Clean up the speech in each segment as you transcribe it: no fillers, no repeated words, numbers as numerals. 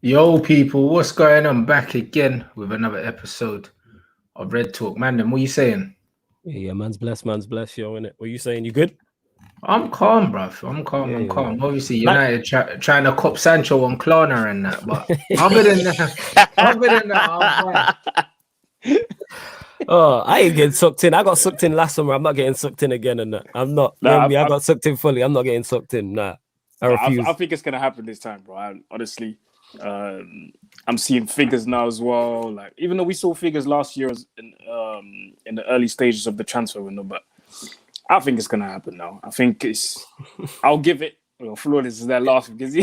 Yo, people, what's going on? Back again with another episode of Red Talk. Man, then what you saying? Yeah, man's blessed, yo, innit? What you saying? You good? I'm calm, bruv. I'm calm. Obviously, United trying to cop Sancho on Klarna and that, but other than that, I'm fine. Oh, I ain't getting sucked in. I got sucked in last summer. I'm not getting sucked in again, and that. I'm not. I got sucked in fully. I'm not getting sucked in. Nah, I refuse. I think it's gonna happen this time, bro. Honestly, I'm seeing figures now as well. Like, even though we saw figures last year in the early stages of the transfer window, but I think it's gonna happen now. I think it's. I'll give it. Well, Flawless is there laughing because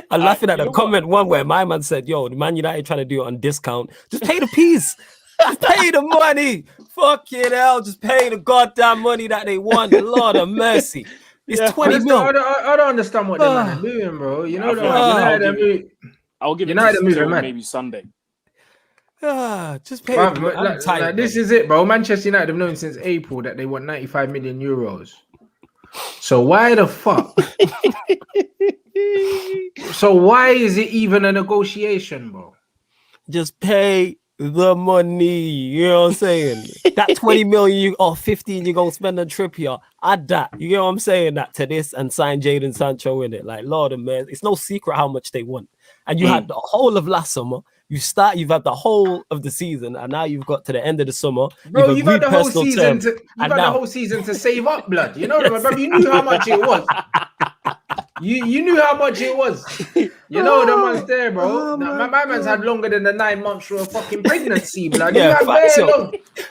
I'm laughing at the comment one where my man said, "Yo, the Man United trying to do it on discount. Just pay the piece. Just pay the money. Fucking hell, just pay the goddamn money that they want. Lord of mercy." It's 20 mil. I don't understand what they're doing, bro. You know, I'll give it to maybe Sunday. Just pay. Like, this is it, bro. Manchester United have known since April that they want 95 million euros. So why the fuck? So why is it even a negotiation, bro? Just pay the money. You know what I'm saying? That 20 million or 15 you're gonna spend on Trippier. Add that. You know what I'm saying? That to this and sign Jadon Sancho in it. Like, Lord of man, it's no secret how much they want. And you had the whole of last summer. You've had the whole of the season, and now you've got to the end of the summer. Bro, you've got the whole season the whole season to save up, blood. You know, bro, you knew how much it was. You knew how much it was. You know the ones there, bro. My man's had longer than the 9 months for a fucking pregnancy, blood. Yeah,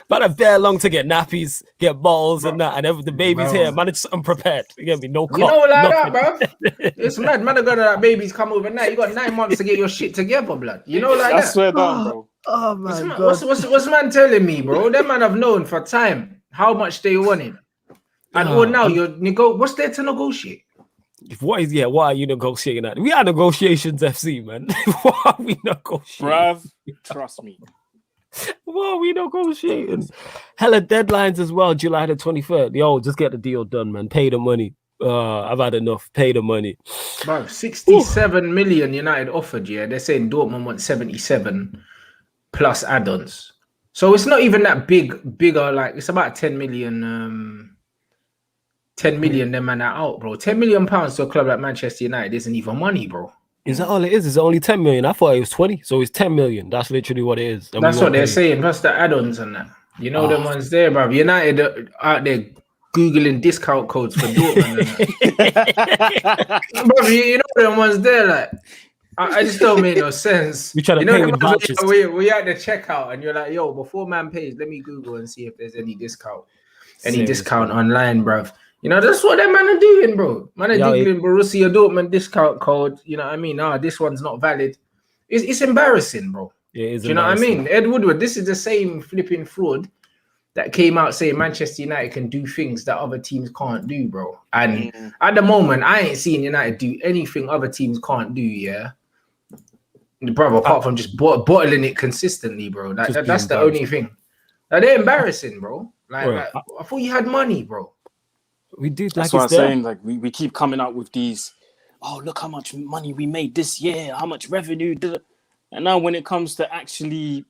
but a bare long to get nappies, get bottles, and that, and the baby's here. Man, it's unprepared. You get me? No, you know, like nothing. That, bro. It's mad. Man, gonna that baby's come overnight. You got 9 months to get your shit together, blood. You know, like I swear down, bro. Oh my God. What's man telling me, bro? Them man have known for time how much they wanted, and now what's there to negotiate? What are you negotiating at? We are negotiations, FC, man. What are we negotiating? Bruv, trust me. What are we negotiating? Hella deadlines as well, July the 23rd. Yo, just get the deal done, man. Pay the money. I've had enough. Pay the money. Bro, 67 million United offered, yeah. They're saying Dortmund wants 77 plus add-ons. So it's not even that bigger, like it's about 10 million. 10 million, them man are out, bro. 10 million pounds to a club like Manchester United isn't even money, bro. Is that all it is? Is it only 10 million? I thought it was 20. So it's 10 million. That's literally what it is. And that's what they're saying. Plus the add-ons and that. You know the ones there, bro. United out there Googling discount codes for Dortmund. Bro, you know the ones there, like, I just don't make no sense. We try to pay with vouchers. We at the checkout and you're like, yo, before man pays, let me Google and see if there's any discount. Discount online, bruv. You know, that's what that man are doing, bro. Man are doing Borussia Dortmund discount code. You know what I mean? This one's not valid. It's embarrassing, bro. It is. Do you know what I mean? Ed Woodward, this is the same flipping fraud that came out saying Manchester United can do things that other teams can't do, bro. And at the moment, I ain't seeing United do anything other teams can't do, yeah? Bro, apart from just bottling it consistently, bro. That's the only thing. Like, they're embarrassing, bro. Like, I thought you had money, bro. We do. That's what I'm saying. Like, we keep coming out with these, look how much money we made this year, how much revenue. And now when it comes to actually,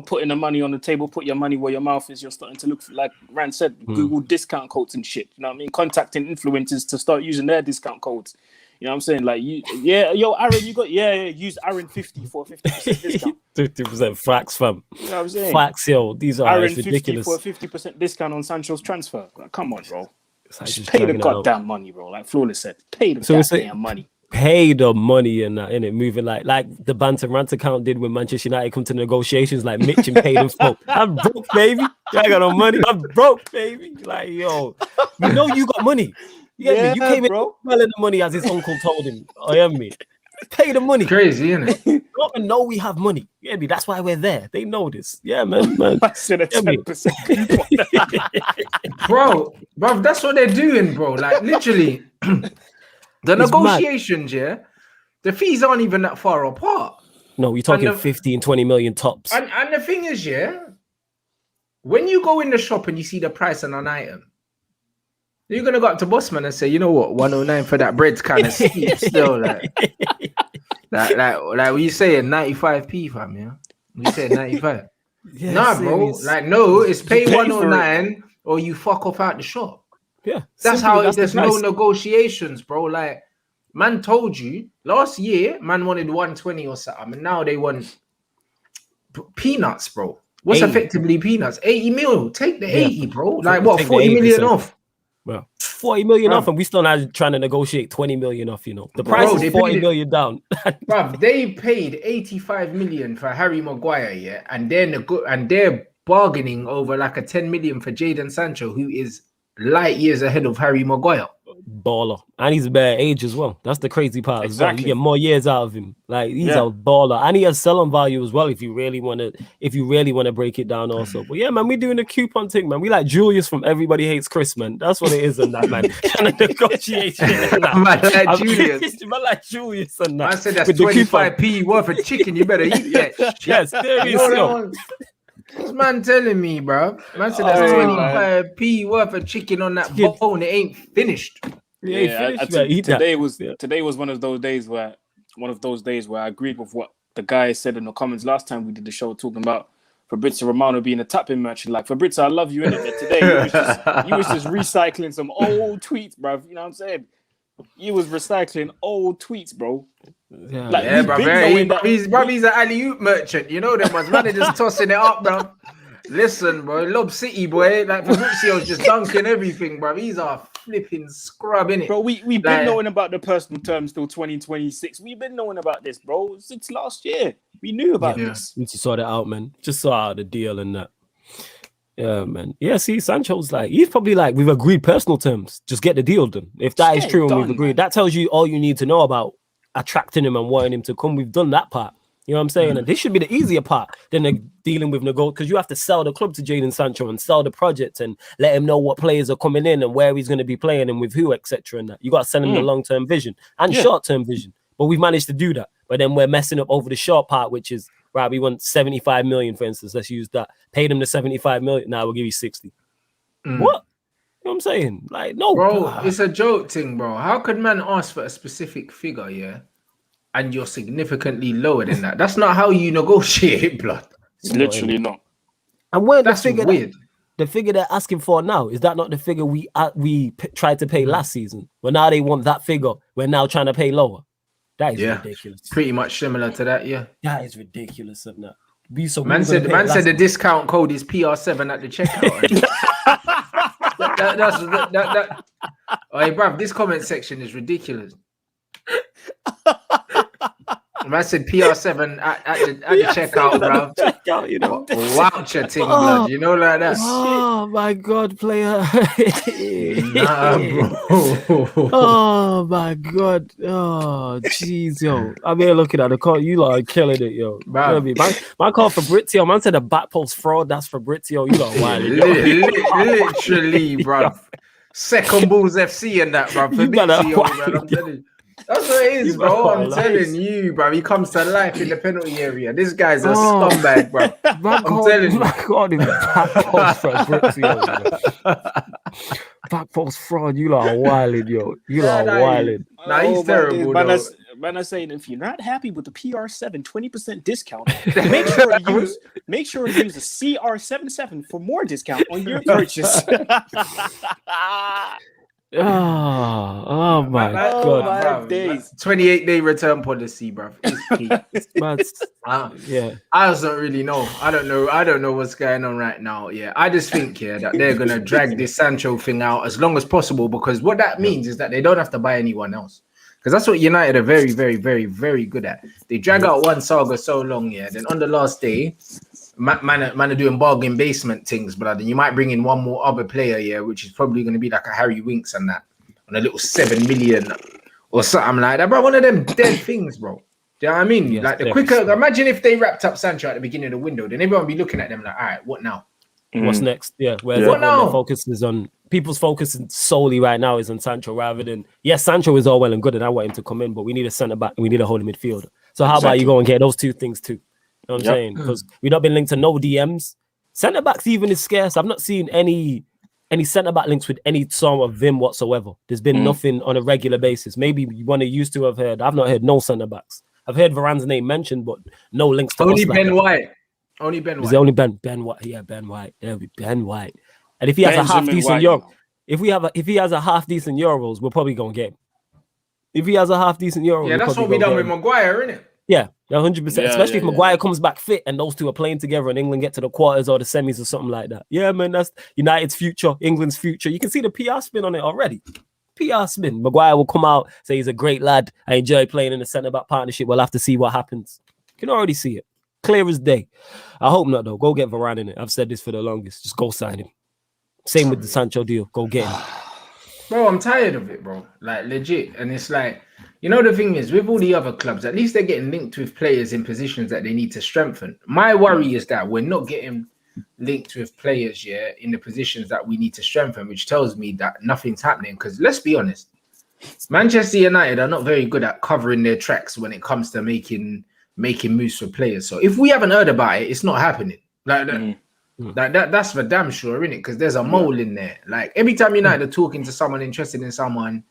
putting the money on the table, put your money where your mouth is, you're starting to look, like Rand said, Google discount codes and shit. You know what I mean? Contacting influencers to start using their discount codes. You know what I'm saying? Like, Aaron, use Aaron 50 for a 50% discount. 50% facts, fam. You know what I'm saying? Facts, yo. These are Aaron ridiculous. 50 for a 50% discount on Sancho's transfer. Like, come on, bro. Just pay the goddamn money, bro. Like Flawless said, pay the goddamn money. Pay the money and that, innit? Moving like the Bantam Rant account did when Manchester United come to negotiations, like Mitch and paid him folk. I'm broke, baby. I got no money. I'm broke, baby. Like, yo, you know you got money. You get me? You came in smelling the money as his uncle told him. I am me. Pay the money. Crazy, isn't it? They don't know we have money. You get me? That's why we're there. They know this. Yeah, man. I said a 10%. bro, that's what they're doing, bro. Like, literally, the negotiations, the fees aren't even that far apart. No, we're talking 15, 20 million tops. And the thing is, when you go in the shop and you see the price on an item, You're gonna go up to Bossman and say, you know what, 109 for that bread's kind of steep still. Like what you saying, 95p, fam, yeah? You saying 95? Yeah, nah, bro. serious. Like, no, it's pay pay for 109 or you fuck off out the shop. Yeah, That's simply, how that's there's no price. negotiations, bro. Like, man told you last year, man wanted 120 or something, and now they want peanuts, bro. What's 80. effectively peanuts? 80 mil. Take the 80, bro. Like, what, Take the 40 million 80%. off? Well, 40 million Bruv. off, and we still not trying to negotiate 20 million off, you know. The Bro, price they is 40 paid it- million down. Bruv, they paid 85 million for Harry Maguire, yeah, and they're bargaining over like a 10 million for Jadon Sancho, who is light years ahead of Harry Maguire. Baller. And he's a bad age as well. That's the crazy part as well. You Exactly. get more years out of him. Like, he's Yeah. a baller. And he has selling value as well if you really want to break it down also. But yeah, man, we're doing a coupon thing, man. We like Julius from Everybody Hates Chris, man. That's what it is on that, man. Trying to negotiate shit and that. Man, like Julius. Man, like Julius and that. I said that's With the coupon. 25p worth of chicken. You better eat that shit. Yes, there You is. know that yo. one? This man telling me, bro. Man said that's Oh, 25p worth of chicken on that Chicken. bone. It ain't finished. Yeah, finished, man. Eat that. Today was one of those days where I agreed with what the guy said in the comments last time we did the show, talking about Fabrizio Romano being a tapping merchant. Like, Fabrizio, I love you, innit? But today you was just recycling some old tweets, bro. You know what I'm saying? You was recycling old tweets, bro. Yeah, Like, Yeah, we've bro. been knowing that- He's an alley-oop merchant. You know them ones. Man, they're just tossing it up, bro. Listen, bro. Lob City, boy. Like, Fabrizio's just dunking everything, bro. He's a flipping scrub, innit? Bro, we've been Like- knowing about the personal terms till 2026. We've been knowing about this, bro, since last year. We knew about Yeah. this. We need to sort it out, man. Just sort out the deal and that. Yeah, man. Yeah, see, Sancho's like, he's probably like, we've agreed personal terms. Just get the deal done. If that is Get it true and done, we've agreed, man. that tells you all you need to know about attracting him and wanting him to come. We've done that part. You know what I'm saying? And this should be the easier part than dealing with because you have to sell the club to Jadon Sancho and sell the project and let him know what players are coming in and where he's going to be playing and with who, etc. And that you got to send him the long-term vision and short-term vision. But we've managed to do that. But then we're messing up over the short part, which is right. We want 75 million, for instance. Let's use that. Paid him the 75 million. Now we'll give you 60. What? You know what I'm saying? Like, no, Bro, it's a joke thing, bro. How could man ask for a specific figure, yeah, and you're significantly lower than that? That's not how you negotiate, blood. It's literally not. And where That's weird. The figure they're asking for now, is that not the figure we tried to pay last season? Well, now they want that figure. We're now trying to pay lower. That is ridiculous. Pretty much similar to that, yeah. That is ridiculous, isn't it? Man said the discount code is PR7 at the checkout. that. Oh, hey, bruv, this comment section is ridiculous. Man said PR7 at the checkout, bruv. Checkout, you know. Voucher thing, blood. You know, like that. Oh my God, player. Nah, bro. Oh my God. Oh jeez, yo. I'm here looking at the call. You lot are killing it, yo. Bruv. My call for Fabrizio. Man said a back post fraud. That's Fabrizio. You lot wild. Literally, bruv. Second Bulls FC and that, bruv. You better Fabrizio, wild, bruv, I'm yo. telling you. That's what it is, You bro. better I'm wild. telling you, bro. He comes to life in the penalty area. This guy's a scumbag, bro. I'm telling you. My God, him back post Fabrizio. Back post fraud. You lot are wilding, yo. You lot are wilding. Nah, he's terrible, though. Man, I'm saying if you're not happy with the PR7 20% discount, make sure to use the CR77 for more discount on your purchase. Oh my God. my days. 28-day return policy, bruv. Yeah. I just don't really know. I don't know what's going on right now. Yeah, I just think that they're gonna drag this Sancho thing out as long as possible, because what that means is that they don't have to buy anyone else. Because that's what United are very, very, very, very good at. They drag out one Saga so long, yeah. Then on the last day, man are doing bargain basement things, but then you might bring in one more other player, yeah, which is probably going to be like a Harry Winks and that on a little 7 million or something like that, bro. One of them dead things, bro. Do you know what I mean? Yes, like the quicker, imagine if they wrapped up Sancho at the beginning of the window, then everyone would be looking at them like, all right, what now? What's next? Yeah, where What now? the focus is on people's focus solely right now is on Sancho rather than Sancho is all well and good and I want him to come in, but we need a centre back and we need a holding midfielder. So how about you go and get those two things too? You know what I'm saying? Because we've not been linked to no DMs. Centre backs even is scarce. I've not seen any any centre back links with any sort of Vim whatsoever. There's been nothing on a regular basis. Maybe one of used to have heard. I've not heard no centre backs. I've heard Varane's name mentioned, but no links to only us. Ben like White. Only Ben White. There's only Ben White. Yeah, Ben White. There'll be Ben White. And if he has a half decent Euro, if he has a half decent Euros, we're probably gonna get him. If he has a half decent Euro, yeah, that's what we done with Maguire, isn't it? Yeah, 100%. Especially if Maguire comes back fit and those two are playing together and England get to the quarters or the semis or something like that. Yeah, man, that's United's future, England's future. You can see the PR spin on it already. PR spin. Maguire will come out, say he's a great lad. I enjoy playing in the centre-back partnership. We'll have to see what happens. You can already see it. Clear as day. I hope not, though. Go get Varane in it. I've said this for the longest. Just go sign him. Same with the Sancho deal. Go get him. Bro, I'm tired of it, bro. Like, legit. And it's like, you know, the thing is, with all the other clubs, at least they're getting linked with players in positions that they need to strengthen. My worry is that we're not getting linked with players, in the positions that we need to strengthen, which tells me that nothing's happening. Because let's be honest, Manchester United are not very good at covering their tracks when it comes to making moves for players. So if we haven't heard about it, it's not happening. That's for damn sure, innit? Because there's a mole in there. Like, every time United are talking to someone interested in someone,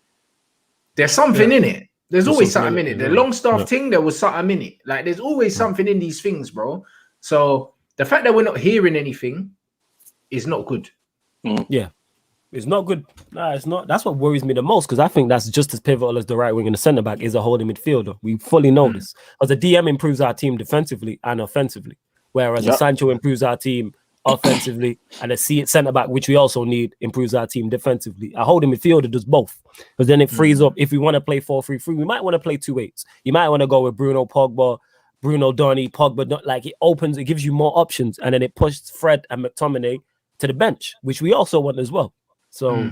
there's something in it. There's always something in it. The Longstaff thing, there was something in it. Like, there's always something in these things, bro. So the fact that we're not hearing anything is not good. Yeah, it's not good. Nah, it's not. That's what worries me the most, because I think that's just as pivotal as the right wing and the centre back is a holding midfielder. We fully know this. As the DM improves our team defensively and offensively, whereas the Sancho improves our team offensively, and the centre back, which we also need, improves our team defensively. A holding midfielder does both, because then it frees up. If we want to play 4-3-3, we might want to play 2-8s. You might want to go with Bruno Pogba, Bruno Donny, Pogba. Like, it gives you more options, and then it pushes Fred and McTominay to the bench, which we also want as well. So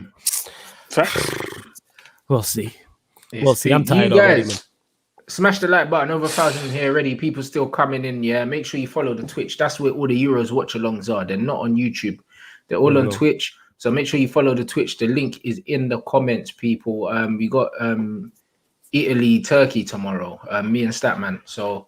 we'll see. We'll see. I'm tired already, man. Smash the like button. Over 1,000 here already. People still coming in. Yeah, make sure you follow the Twitch. That's where all the Euros watch-alongs are. They're not on YouTube. They're all on Twitch. So make sure you follow the Twitch. The link is in the comments, people. We got Italy, Turkey tomorrow. Me and Statman. So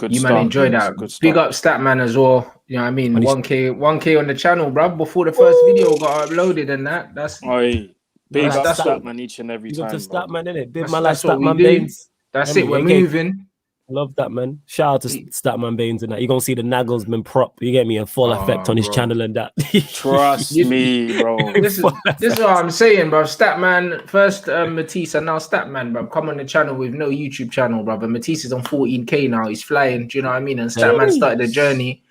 you man enjoy that. Big up Statman as well. You know what I mean? 1K on the channel, bro. Before the first video got uploaded and that. That's big up Statman each and every time. Statman, innit? Big man like Statman Baines. That's it. We're moving. Love that, man. Shout out to Statman Baines and that. You're gonna see the Nagelsmann prop. You get me in full effect on his channel and that. Trust me, bro. This is what I'm saying, bro. Statman first, Matisse, and now Statman, bro. Come on the channel with no YouTube channel, brother. Matisse is on 14K now. He's flying. Do you know what I mean? And Statman started the journey.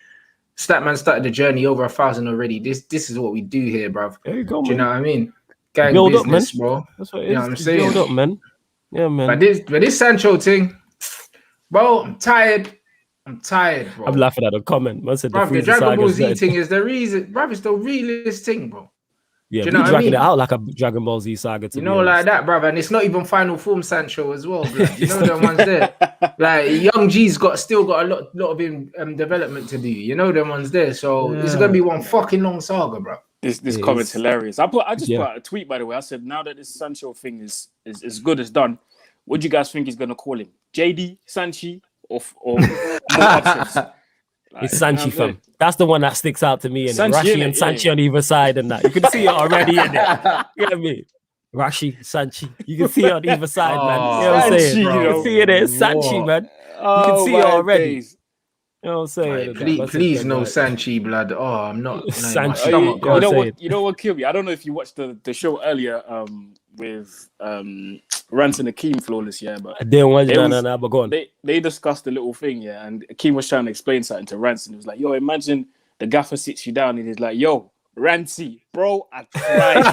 Statman started the journey over 1,000 already. This is what we do here, bro. There you go, man. Do you know what I mean? Gang build business, up, man. Bro. That's what it is. You know what I'm saying? Build up, man. Yeah, man. But this Sancho thing, bro, I'm tired, bro. I'm laughing at the comment. Man said the Dragon Ball Z thing is the reason, bro. It's the realest thing, bro. Yeah, you're dragging it out like a Dragon Ball Z saga. You know, like that, brother. And it's not even final form Sancho as well, bro. You know them ones there. Like young G's still got a lot of development to do. You know them ones there. So it's gonna be one fucking long saga, bro. This comment's hilarious. I just put out a tweet, by the way. I said, now that this Sancho thing is as good as done, what do you guys think he's gonna call him? JD, Sanchi, or more options? Like, it's Sanchi, fam. That's the one that sticks out to me. And Rashi and Sanchi on either side, and that you can see it already in it. You know what I mean? Rashi, Sanchi. You can see it on either side, man. You know what I'm saying? You can see it there. Sanchi, man. You can see it already. Days. You know what I'm saying? Right, please no Sanchi, blood. Oh, I'm not. Sanchi. You know what killed me? I don't know if you watched the show earlier with Rants and Akeem Flawless, but I didn't watch that, but go on. They discussed a little thing, and Akeem was trying to explain something to Rants, and he was like, yo, imagine the gaffer sits you down and he's like, yo, Rancy, bro, I tried.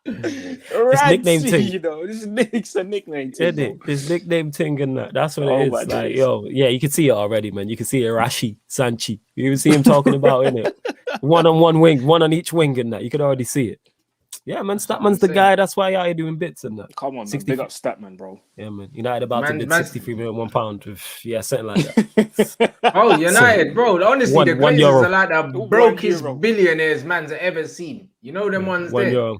It's nickname thing, you know. It's a nickname thing. This nickname thing and that. That's what it is. Like, yo, yeah, you can see it already, man. You can see it, Rashi, Sanchi. You can see him talking about in it. One on one wing, one on each wing and that. You could already see it. Yeah, man. Statman's the guy. That's why y'all doing bits and that. Come on, man. Big up Statman, bro. Yeah, man. United about to bid 63 million, £1 with something like that. Oh, United, bro. Honestly, the greatest are like the brokest billionaires man's ever seen. You know them ones there. €1.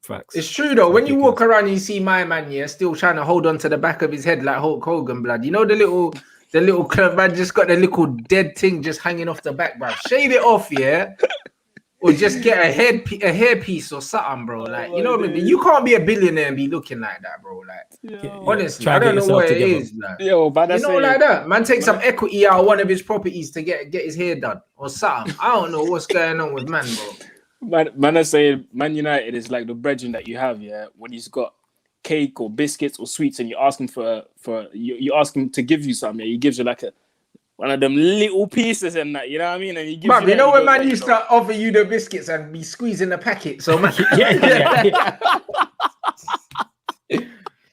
Facts. It's true though. When you walk around and you see my man, still trying to hold on to the back of his head like Hulk Hogan, blood. You know the little club man just got the little dead thing just hanging off the back, bro. Shave it off, yeah. or just get a hairpiece or something, bro. Like, you know what I mean? You can't be a billionaire and be looking like that, bro. Like, honestly, I don't know what it is. Like, but you know, like that. Man, take some equity out of one of his properties to get his hair done or something. I don't know what's going on with man, bro. Man, I say Man United is like the brethren that you have, yeah. When he's got cake or biscuits or sweets, and you ask him you ask him to give you something, he gives you like one of them little pieces and that, you know what I mean? And he gives you know when man used to offer you the biscuits and be squeezing the packet, so man,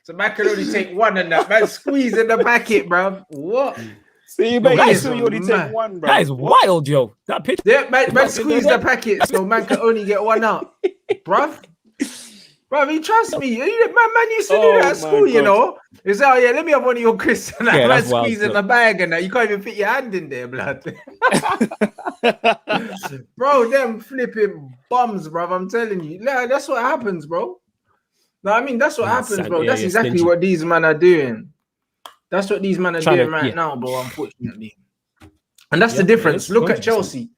so man can only take one and that man squeezing the packet, bro. What? See, mate, you only take one, bro. That is wild, yo. That picture. Yeah, man squeeze the packet, so man can only get one out, bruv. Bro, I mean, trust me, man used to do that at school, you know. It's like, let me have one of your crisps and that man squeezing the bag and that. You can't even fit your hand in there, blood. Bro, them flipping bums, bro. I'm telling you. That's what happens, bro. No, I mean, that's what happens, bro. That's exactly what these men are doing. That's what these men are doing right now, bro, unfortunately. And that's the difference. Look at Chelsea.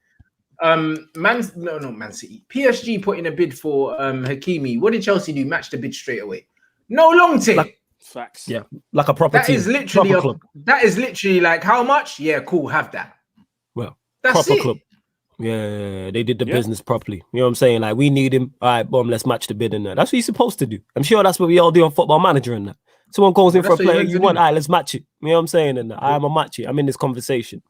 Man City. PSG put in a bid for Hakimi. What did Chelsea do? Match the bid straight away. No long term. Facts. Yeah, like a proper team. That is literally like how much? Yeah, cool, have that. Well, that's proper it. Club. Yeah, they did the business properly. You know what I'm saying? Like, we need him. All right, boom, let's match the bid in there. That's what you're supposed to do. I'm sure that's what we all do on Football Manager and that. Someone calls in for a player you want, all right, let's match it. You know what I'm saying? And I'm a match it. I'm in this conversation.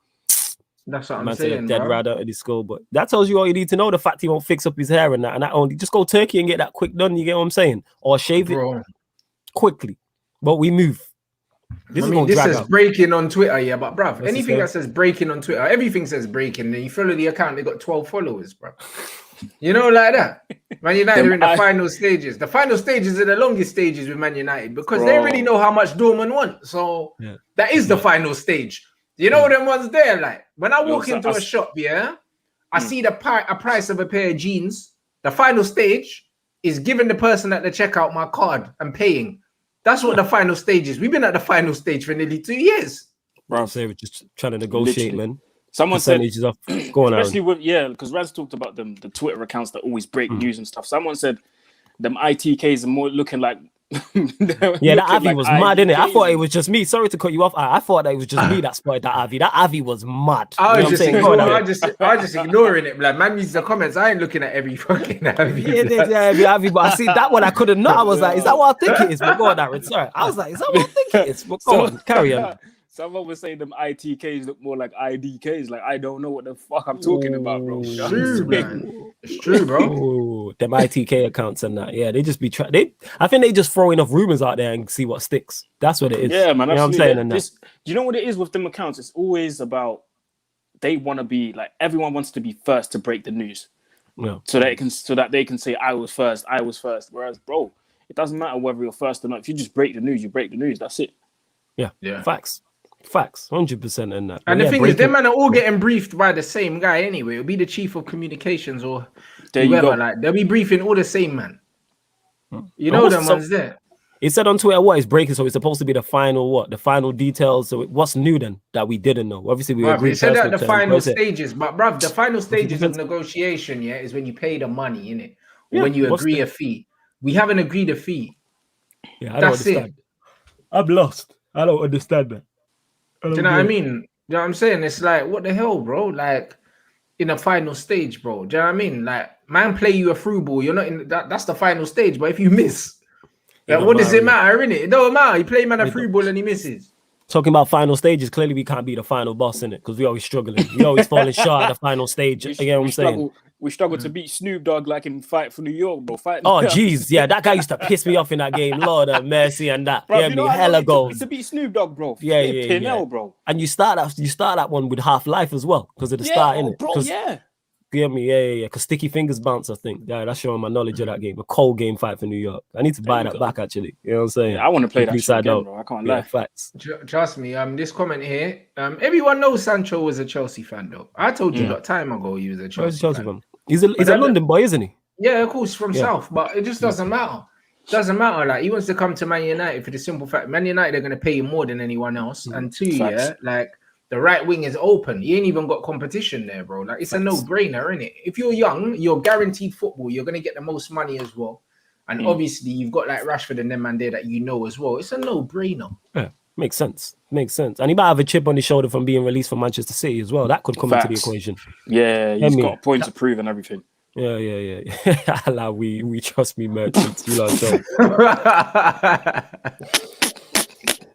That's what I'm saying, dead right out of the school, but that tells you all you need to know. The fact he won't fix up his hair and that only just go Turkey and get that quick done. You get what I'm saying? Or shave it quickly. But we move. This is breaking on Twitter, yeah. But bruv, anything that says breaking on Twitter, everything says breaking. Then you follow the account, they got 12 followers, bruv. You know, like that. Man United are in the final stages. The final stages are the longest stages with Man United because they already know how much Dortmund want. So that is the final stage. You know them ones there, like when I walk into a shop, I see a price of a pair of jeans. The final stage is giving the person at the checkout my card and paying. That's what the final stage is. We've been at the final stage for nearly 2 years. Bro, so we're just trying to negotiate, man. Someone said, going especially with because Rants talked about the Twitter accounts that always break news and stuff. Someone said them ITKs are more looking like. That Avi was mad, innit? I thought it was just me. Sorry to cut you off. I thought that it was just me that spotted that Avi. That Avi was mad. I was just ignoring it. Like, man reads the comments. I ain't looking at every fucking Avi. Every Avi. But I see that one. I couldn't know. I was like, is that what I think it is? But go on, Aaron. Sorry. I was like, is that what I think it is? But go on, carry on. Someone was saying them ITKs look more like IDKs. Like, I don't know what the fuck I'm talking about, bro. It's true, man. It's true, bro. Ooh, them ITK accounts and that. Yeah, they just be I think they just throw enough rumors out there and see what sticks. That's what it is. Yeah, man. You know what I'm saying? Do you know what it is with them accounts? It's always about they want to be like everyone wants to be first to break the news. Yeah. So that they can say I was first. Whereas, bro, it doesn't matter whether you're first or not. If you just break the news, you break the news. That's it. Yeah. Facts, 100% in that. And the thing is, them men are all getting briefed by the same guy anyway. It'll be the chief of communications or whoever. Like, they'll be briefing all the same man. You know them ones there. It said on Twitter what is breaking, so it's supposed to be the final details. So what's new then that we didn't know? Obviously, we agreed. It said that the final stages, but bruv, the final stages of negotiation, is when you pay the money, innit? Or when you agree a fee. We haven't agreed a fee. Yeah, I don't understand. I'm lost. I don't understand that. Do you know what I mean? You know what I'm saying? It's like, what the hell, bro? Like, in a final stage, bro. Do you know what I mean? Like, man, play you a through ball. You're not in that's the final stage. But if you miss, like, what does it matter, innit? It don't matter. You play man a through ball and he misses. Talking about final stages, clearly we can't be the final boss in it because we always struggling. We always falling short at the final stage. You know what I'm saying? We struggled to beat Snoop Dogg like in Fight for New York, bro. Oh, jeez. Yeah, that guy used to piss me off in that game. Lord have mercy and that. Bro, yeah, me hella goals. To beat Snoop Dogg, bro. Yeah. Bro. And you start that one with half life as well because of the start, innit? Bro, yeah. Yeah, because Sticky Fingers bounce, I think. Yeah, that's showing my knowledge of that game. A cold game, Fight for New York. I need to buy that back, actually. You know what I'm saying? Yeah, I want to play that shit again, bro. I can't lie. Facts. Trust me, this comment here, everyone knows Sancho was a Chelsea fan, though. I told you a time ago he was a Chelsea fan. He's a London boy, isn't he? Yeah, of course, from South, but it just doesn't matter. Doesn't matter. Like, he wants to come to Man United for the simple fact, Man United are going to pay him more than anyone else. And two, like, The right wing is open. He ain't even got competition there, bro. Like it's a no-brainer, isn't it? If you're young, you're guaranteed football. You're gonna get the most money as well. And obviously, you've got like Rashford and them man there that you know as well. It's a no-brainer. Yeah, makes sense. Makes sense. And he might have a chip on his shoulder from being released from Manchester City as well. That could come into the equation. Yeah, he's got a point to prove and everything. Yeah. Allah, we trust me, merchants. You lot so.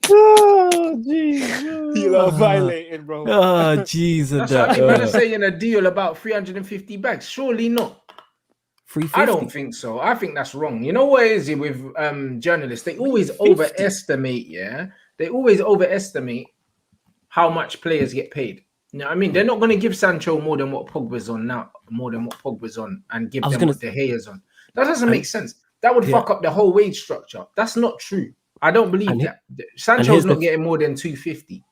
Oh, jeez. You lot violating, bro. Oh, jeez. That's what I'm gonna say in a deal about 350 bags. Surely not. 350? I don't think so. I think that's wrong. You know what it is with journalists? They always overestimate, They always overestimate how much players get paid. You know what I mean? They're not going to give Sancho more than what Pogba's on now, and give them what De Gea's on. That doesn't make sense. That would fuck up the whole wage structure. That's not true. I don't believe that. Sancho's not getting more than 250.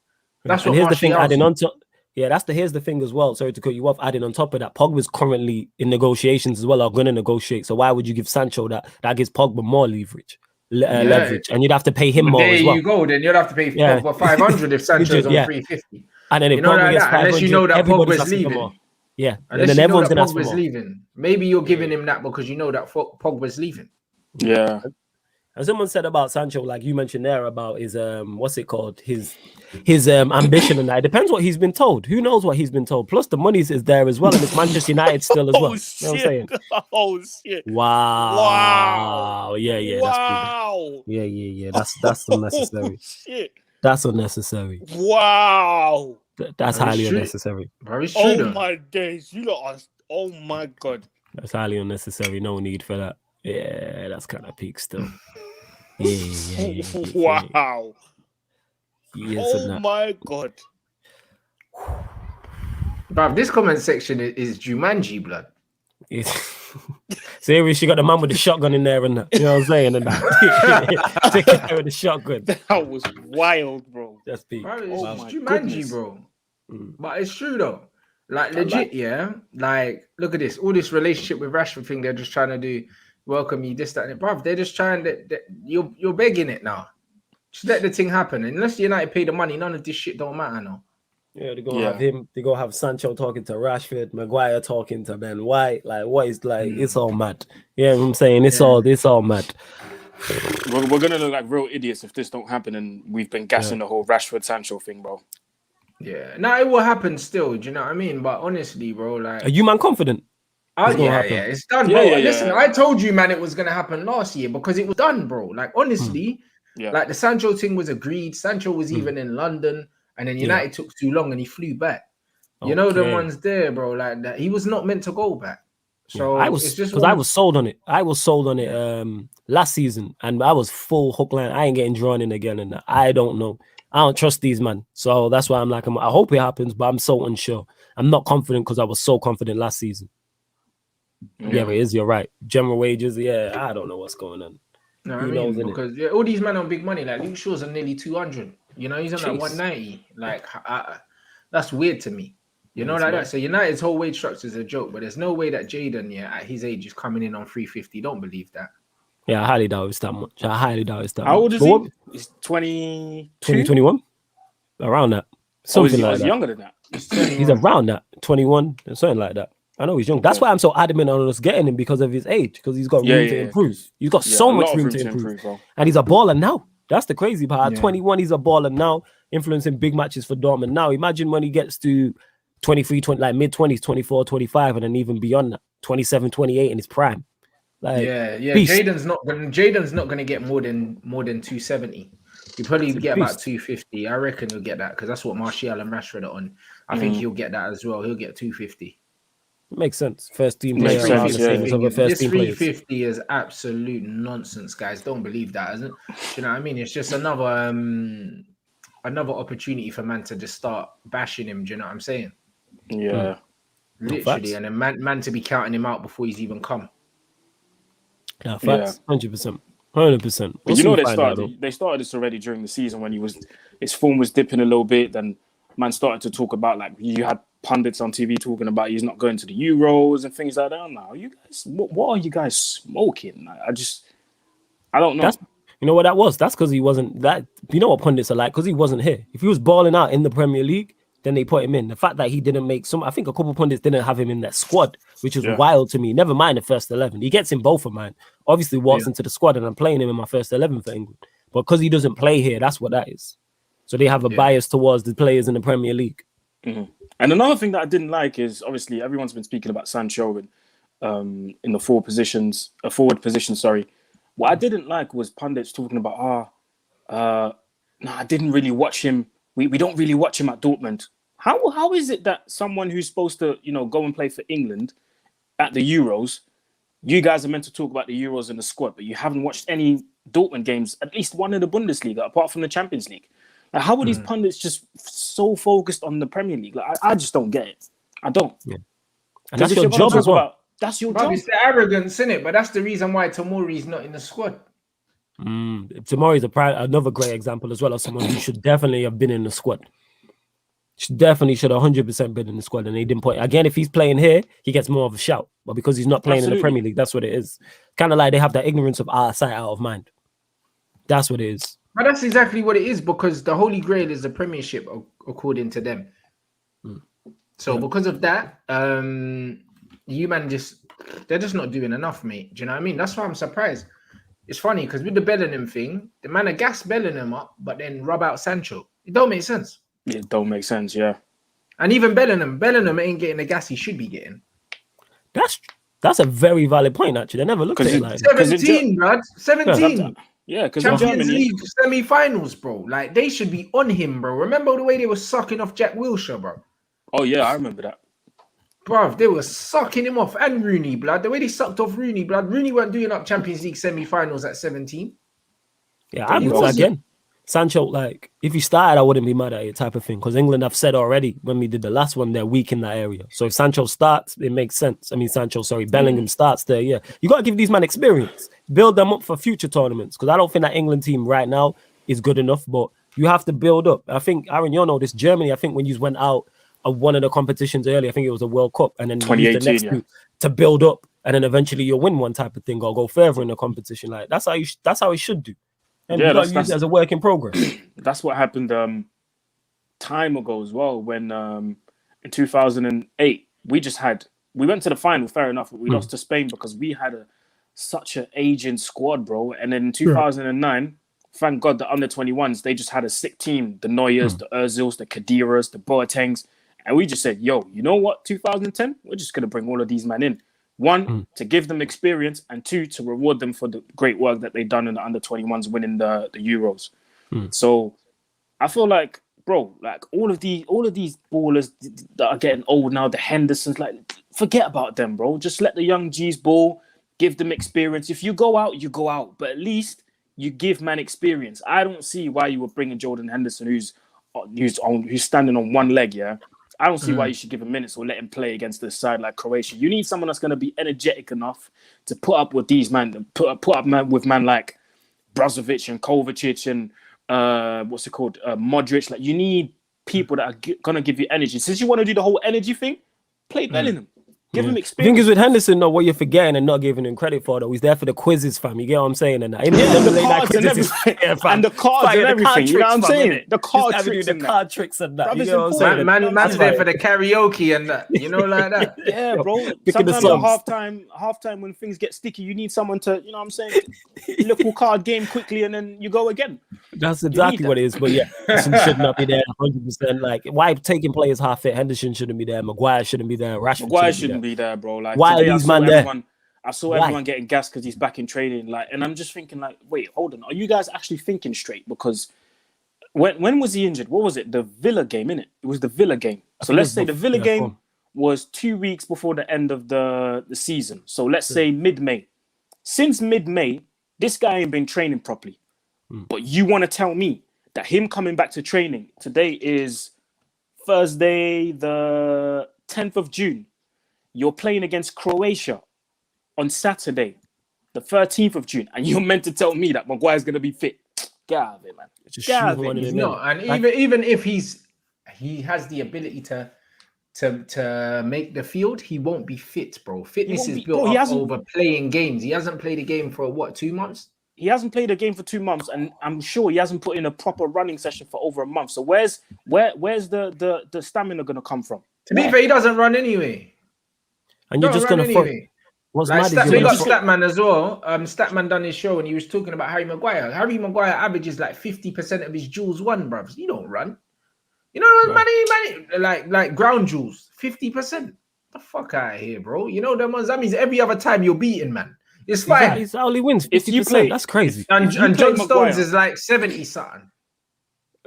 That's what. Here's the thing. Adding on to here's the thing as well. Sorry to cut you off. Adding on top of that, Pogba's currently in negotiations as well. Are going to negotiate. So why would you give Sancho that? That gives Pogba more leverage, and you'd have to pay him more as well. There you go. Then you'd have to pay Pogba 500 if Sancho's on 350. And then if Pogba gets 500, unless you know that Pogba's leaving. Yeah, and then everyone's going to ask for more. Leaving. Maybe you're giving him that because you know that Pogba's leaving. Yeah. And someone said about Sancho, like you mentioned there, about his what's it called, his ambition, and that. It depends what he's been told. Who knows what he's been told? Plus the money is there as well, and it's Manchester United still as well. Shit. You know what I'm saying? Oh shit! Wow! Yeah. Wow! That's yeah. That's unnecessary. Shit! That's unnecessary. Wow! That's highly unnecessary. Oh my days! You lot are. Oh my god! That's highly unnecessary. No need for that. Yeah, that's kind of peak still. Yeah. Wow. Yes, oh my god. Bruv, this comment section is Jumanji blood. Seriously, she got the man with the shotgun in there and that. You know what I'm saying? And that. Taking care of the shotgun. That was wild, bro. That's peak. Bro, it's Jumanji, goodness. Bro. But it's true though. Like legit, Like, look at this. All this relationship with Rashford thing they're just trying to do. Welcome you, this, that, and bruv. They're just trying to. You're begging it now. Just let the thing happen. Unless United pay the money, none of this shit don't matter now. Yeah, they're gonna have him. They're gonna have Sancho talking to Rashford, Maguire talking to Ben White. Like, what is like? It's all mad. Yeah, you know what I'm saying it's all mad. We're gonna look like real idiots if this don't happen, and we've been gassing the whole Rashford Sancho thing, bro. Yeah, now it will happen still. Do you know what I mean? But honestly, bro, like, are you man confident? Oh yeah, it's done, bro. Listen, I told you, man, it was gonna happen last year because it was done, bro. Like honestly, like the Sancho thing was agreed. Sancho was even in London, and then United took too long, and he flew back. You know the ones there, bro. Like that, he was not meant to go back. So I was because I was sold on it. I was sold on it last season, and I was full hook line. I ain't getting drawn in again, and I don't know. I don't trust these man, so that's why I'm like, I hope it happens, but I'm so unsure. I'm not confident because I was so confident last season. Yeah, it is. You're right. General wages. Yeah, I don't know what's going on. No, I mean, because all these men on big money, like Luke Shaw's on nearly 200. You know, he's on like 190. Like, that's weird to me. You know, like that. So United's whole wage structure is a joke, but there's no way that Jadon, at his age, is coming in on 350. Don't believe that. Yeah, I highly doubt it's that much. How old is he? He's 22? 21? Around that. Something like that. He's younger than that. He's around that. 21, something like that. I know he's young. That's why I'm so adamant on us getting him because of his age, because he's got room to improve. He's got so much room to improve. And he's a baller now. That's the crazy part. At 21, he's a baller now, influencing big matches for Dortmund now. Imagine when he gets to 23, 20, like mid-20s, 24, 25, and then even beyond that, 27, 28 in his prime. Like, beast. Jadon's not going to get more than 270. He'll probably get about 250. I reckon he'll get that because that's what Martial and Rashford are on. I think he'll get that as well. He'll get 250. Makes sense. First team player. This 350 is absolute nonsense, guys. Don't believe that, isn't it? Do you know what I mean? It's just another opportunity for man to just start bashing him. Do you know what I'm saying? Yeah. Literally, and then man to be counting him out before he's even come. Yeah, facts. 100%. 100%. But you know they started this already during the season when his form was dipping a little bit. Then man started to talk about, like, you had pundits on TV talking about he's not going to the Euros and things like that. Now, you guys, what are you guys smoking? I don't know. You know what that was? That's because he wasn't that. You know what pundits are like? Because he wasn't here. If he was balling out in the Premier League, then they put him in. The fact that he didn't make I think a couple pundits didn't have him in that squad, which is wild to me. Never mind the first 11. He gets in both of mine. Obviously walks into the squad and I'm playing him in my first 11 for England. But because he doesn't play here, that's what that is. So they have a bias towards the players in the Premier League. Mm-hmm. And another thing that I didn't like is, obviously, everyone's been speaking about Sancho and in the forward position, sorry. What I didn't like was pundits talking about, I didn't really watch him. We don't really watch him at Dortmund. How is it that someone who's supposed to, go and play for England at the Euros, you guys are meant to talk about the Euros and the squad, but you haven't watched any Dortmund games, at least one in the Bundesliga, apart from the Champions League? Like, how are these pundits just so focused on the Premier League? Like, I just don't get it. I don't. Yeah. And that's your job as well. That's your job. It's the arrogance, isn't it? But that's the reason why Tomori's not in the squad. Tomori's another great example as well of someone who should definitely have been in the squad. Should have 100% been in the squad, and they didn't put. Again, if he's playing here, he gets more of a shout. But because he's not playing in the Premier League, that's what it is. Kind of like they have that ignorance of out of sight, out of mind. That's what it is. But that's exactly what it is, because the Holy Grail is the Premiership, according to them. So because of that, you man they're just not doing enough, mate. Do you know what I mean? That's why I'm surprised. It's funny because with the Bellingham thing, the man are gas Bellingham up, but then rub out Sancho. It don't make sense. It don't make sense, yeah. And even Bellingham ain't getting the gas he should be getting. That's a very valid point, actually. I never looked at it like 17, blood. 17. Yeah, because Champions League semi-finals, bro. Like, they should be on him, bro. Remember the way they were sucking off Jack Wilshere, bro? Oh, yeah, I remember that. Bruv, they were sucking him off. And Rooney, blood. The way they sucked off Rooney, blood. Rooney weren't doing up Champions League semi-finals at 17. Yeah, I would say again. Sancho, like, if he started, I wouldn't be mad at it type of thing. Because England have said already, when we did the last one, they're weak in that area. So if Sancho starts, it makes sense. Bellingham starts there, yeah. You got to give these men experience. Build them up for future tournaments. Because I don't think that England team right now is good enough. But you have to build up. I think, Aaron, you know this, Germany, I think when you went out of one of the competitions earlier, I think it was a World Cup. And then you use the next two to build up. And then eventually you'll win one type of thing or go further in the competition. Like, that's how it should do. And you got to use it as a work in progress. That's what happened time ago as well, when in 2008 we went to the final, fair enough, but we lost to Spain because we had such an aging squad, bro. And then in 2009, thank God the under-21s, they just had a sick team, the Neuers, the Ozils, the Khediras, the Boatengs, and we just said, yo, you know what, 2010, we're just going to bring all of these men in. One, to give them experience, and two, to reward them for the great work that they've done in the under-21s, winning the Euros. So I feel like, bro, like all of these ballers that are getting old now, the Hendersons, like, forget about them, bro. Just let the young G's ball, give them experience. If you go out, you go out, but at least you give man experience. I don't see why you were bringing Jordan Henderson, who's standing on one leg, yeah. I don't see why you should give him minutes or let him play against the side like Croatia. You need someone that's going to be energetic enough to put up with these men, put up with man like Brozovic and Kovacic and Modric. Like, you need people that are going to give you energy. Since you want to do the whole energy thing, play Bellingham. Give him experience. The thing is with Henderson, though, what you're forgetting and not giving him credit for, though, he's there for the quizzes, fam. You get what I'm saying? And the cards and everything. And the cards and everything. You know what I'm saying? The card tricks and card tricks and that. You know what I'm saying? Man's there for the karaoke and that. You know, like that. Yeah, bro. Sometimes at halftime when things get sticky, you need someone to, you know what I'm saying? Little card game quickly and then you go again. That's exactly what it is. But yeah, Henderson should not be there 100%. Like, why taking players half fit? Henderson shouldn't be there. Maguire shouldn't be there. Rashford shouldn't be there, bro. Like, why today are these man there? I saw everyone getting gassed because he's back in training. Like, and I'm just thinking, like, wait, hold on. Are you guys actually thinking straight? Because when was he injured? What was it? The Villa game, innit? It was the Villa game. So let's say the Villa game was 2 weeks before the end of the season. So let's say mid-May. Since mid-May, this guy ain't been training properly. But you want to tell me that him coming back to training, today is Thursday, the 10th of June. You're playing against Croatia on Saturday, the 13th of June, and you're meant to tell me that Maguire's going to be fit. Get out of it, man. He's not. And even if he has the ability to make the field, he won't be fit, bro. Fitness is built up over playing games. He hasn't played a game for, 2 months? he hasn't played a game for 2 months, and I'm sure he hasn't put in a proper running session for over a month. So where's the stamina gonna come from? To be fair, he doesn't run anyway. And you're just gonna anyway. What's Like mad is we you're got gonna Statman as well. Statman done his show and he was talking about Harry Maguire. Harry Maguire averages like 50% of his duels won, bruv. You don't run. You know, money, like ground jewels, 50%. The fuck out of here, bro. You know them ones. That means every other time you're beating, man. It's fine. He's only wins 50%. If you play, that's crazy. And John Maguire, Stones is like 70 something.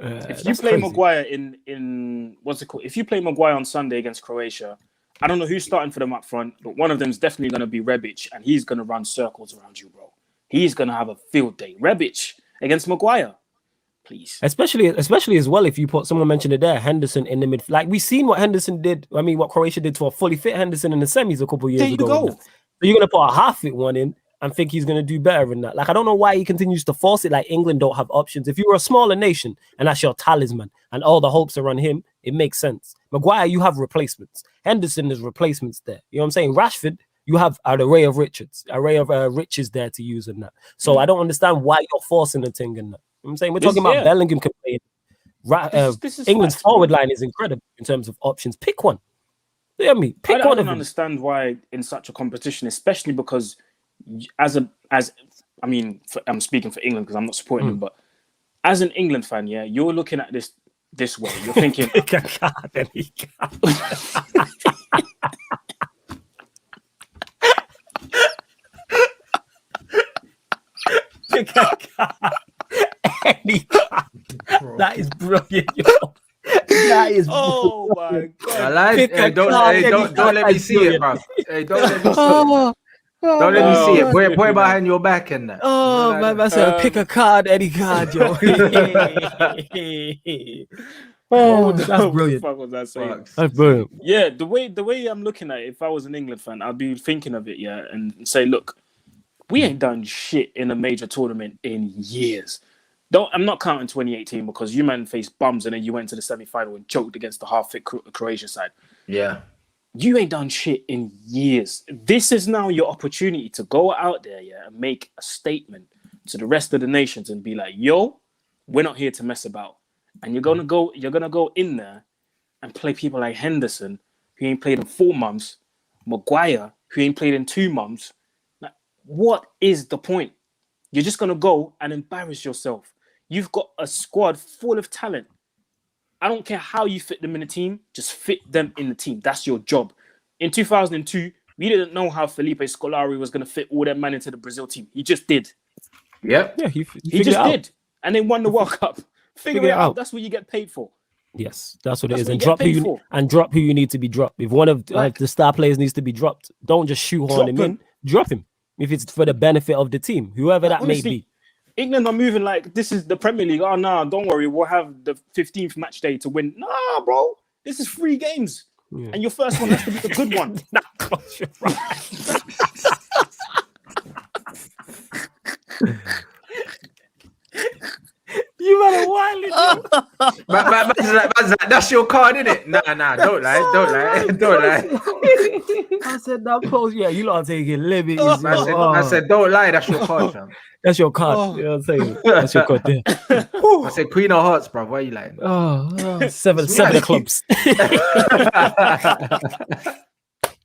If you play Maguire in what's it called? If you play Maguire on Sunday against Croatia, I don't know who's starting for them up front, but one of them is definitely going to be Rebic, and he's going to run circles around you, bro. He's going to have a field day. Rebic against Maguire, please. Especially as well, if you put, someone mentioned it there, Henderson in the mid. Like, we've seen what Henderson did. I mean, what Croatia did to a fully fit Henderson in the semis a couple of years ago. Go. So you're going to put a half-fit one in and think he's going to do better than that. Like, I don't know why he continues to force it. Like, England don't have options. If you were a smaller nation and that's your talisman and all the hopes are on him, it makes sense. Maguire, you have replacements. Henderson, there's replacements there. You know what I'm saying? Rashford, you have an array of riches there to use in that. So I don't understand why you're forcing the thing in that. You know what I'm saying? We're talking about Bellingham complaining. England's forward line is incredible in terms of options. Pick one. You know what I mean? Pick one. I don't understand why in such a competition, especially because I'm speaking for England because I'm not supporting them, but as an England fan, yeah, you're looking at this way. You're thinking, pick a card. Any card. That is brilliant, yo. That is oh my god! I like it. Don't let me see it, bro. Hey, don't let me see it. Don't let me see it. Boy behind your back and that. Oh, man, said pick a card, any card, yo. That's brilliant. What was that saying? That's brilliant. Yeah, the way I'm looking at it, if I was an England fan, I'd be thinking of it, yeah, and say, look, we ain't done shit in a major tournament in years. I'm not counting 2018 because you man faced bums and then you went to the semi-final and choked against the half-fit Croatia side. Yeah. You ain't done shit in years. This is now your opportunity to go out there, yeah, and make a statement to the rest of the nations and be like, yo, we're not here to mess about. And you're gonna go in there and play people like Henderson, who ain't played in 4 months, Maguire, who ain't played in 2 months. Like, what is the point? You're just gonna go and embarrass yourself. You've got a squad full of talent. I don't care how you fit them in the team, just fit them in the team. That's your job. In 2002, we didn't know how Felipe Scolari was going to fit all that man into the Brazil team. He just did. Yep. Yeah, he just did. And then won the World Cup. Figure it out. That's what you get paid for. Yes, that's what it is. And drop who you need to be dropped. If one of the star players needs to be dropped, don't just shoehorn him in. Drop him. If it's for the benefit of the team, whoever that may be. England are moving like this is the Premier League. Oh, no, don't worry. We'll have the 15th match day to win. Nah, bro. This is 3 games. Yeah. And your first one has to be the good one. You're right. You better wild it. That's your card, isn't it? Nah, don't lie. I said that close. Yeah, you lot taking liberties. I said, don't lie. That's your card, fam. That's your card. You know what I'm saying? That's your card there. I said, Queen of Hearts, bro. Why are you lying? Seven of clubs.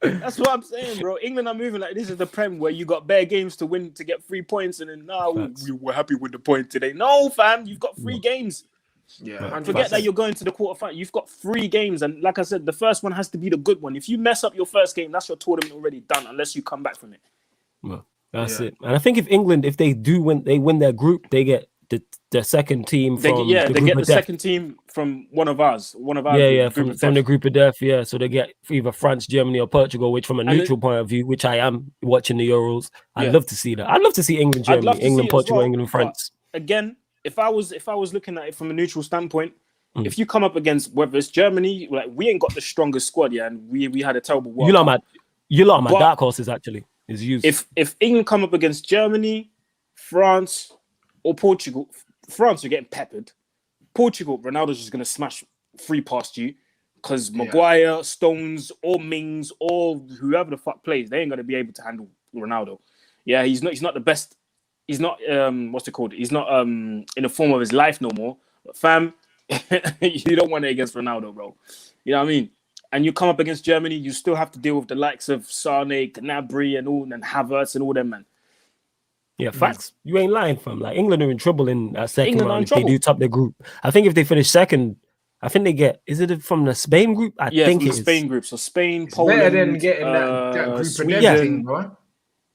That's what I'm saying, bro. England are moving like this is the Prem where you got bare games to win to get 3 points, and then we're happy with the point today. No, fam, you've got 3 games. Yeah, forget that you're going to the quarterfinal. You've got 3 games, and like I said, the first one has to be the good one. If you mess up your first game, that's your tournament already done, unless you come back from it. Well, that's it. And I think if England, if they do win, they win their group, they get the second team from they get the second team from one of ours. From the group of death. Yeah, so they get either France, Germany, or Portugal. Which, from a neutral point of view, which I am watching the Euros, I'd love to see that. I'd love to see England, Germany, England, Portugal, England, France. But again, if I was looking at it from a neutral standpoint, if you come up against whether it's Germany, like we ain't got the strongest squad, and we had a terrible World Cup. You lot are my dark horses actually. Is used. If England come up against Germany, France, or Portugal, France, you're getting peppered. Portugal, Ronaldo's just going to smash 3 past you because Maguire, Stones, or Mings, or whoever the fuck plays, they ain't going to be able to handle Ronaldo. Yeah, he's not the best what's it called? He's not in the form of his life no more. But fam, you don't want it against Ronaldo, bro. You know what I mean? And you come up against Germany, you still have to deal with the likes of Sane, Gnabry, and Havertz and all them, man. Yeah, facts. You ain't lying, fam. Like England are in trouble in second England are round in if they trouble. do top their group. I think if they finish second, I think they get. Is it from the Spain group? I think from it the is. Spain group. So Spain, It's Poland, better than getting that group of Sweden. them thing, bro.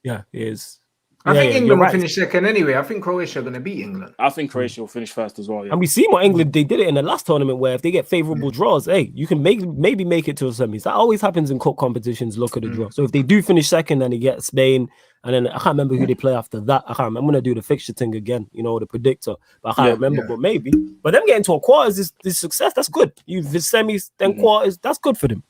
Yeah, it is. I think you're England will right. finish second anyway. I think Croatia are going to beat England. I think Croatia will finish first as well. Yeah. And we seen what England they did it in the last tournament where if they get favorable draws, hey, you can maybe make it to a semis. That always happens in cup competitions. Look at the draw. So if they do finish second and they get Spain, and then I can't remember who they play after that. I can't remember. I'm gonna do the fixture thing again, the predictor, but I can't remember. But maybe. But them getting to a quarters is success. That's good. You the semis, then quarters. That's good for them.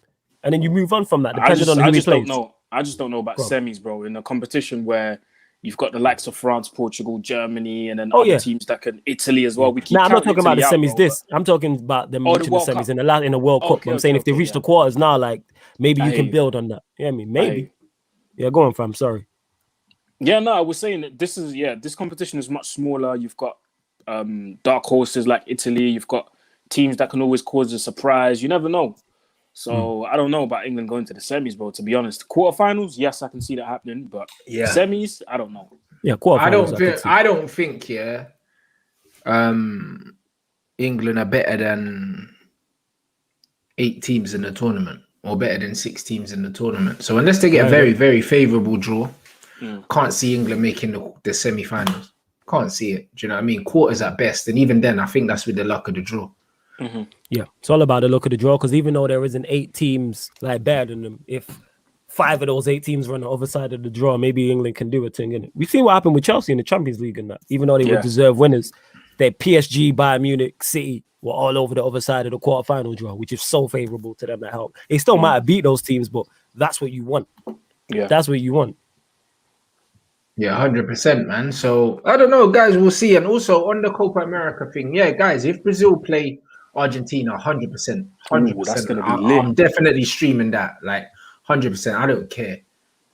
And then you move on from that, depending on who he plays. I just don't know about semis, bro. In a competition where you've got the likes of France, Portugal, Germany, and then other teams that can Italy as well. We keep I'm not talking about the semis. Bro, I'm talking about them reaching the semis in the World Cup. I'm saying if they reach the quarters now, like maybe you can build on that. Yeah, I mean maybe. Yeah, go on, fam. Sorry. Yeah, no, I was saying that this competition is much smaller. You've got dark horses like Italy. You've got teams that can always cause a surprise. You never know. So I don't know about England going to the semis, bro. To be honest, quarterfinals, yes, I can see that happening, but semis, I don't know. Yeah, quarterfinals. I don't think. England are better than 8 teams in the tournament, or better than 6 teams in the tournament. So unless they get a very, very favourable draw, can't see England making the semi-finals. Can't see it. Do you know what I mean? Quarters at best, and even then, I think that's with the luck of the draw. Yeah, it's all about the look of the draw, because even though there isn't 8 teams like better than them, if 5 of those 8 teams run the other side of the draw, maybe England can do a thing in it. We've seen what happened with Chelsea in the Champions League and that. Even though they were deserved winners, their PSG, Bayern Munich, City were all over the other side of the quarterfinal draw, which is so favorable to them to help. They still might have beat those teams, but that's what you want. Yeah, that's what you want. Yeah, 100%, man. So I don't know, guys. We'll see. And also on the Copa America thing, guys, if Brazil play Argentina, 100%, 100%. I'm definitely streaming that, like 100%. I don't care.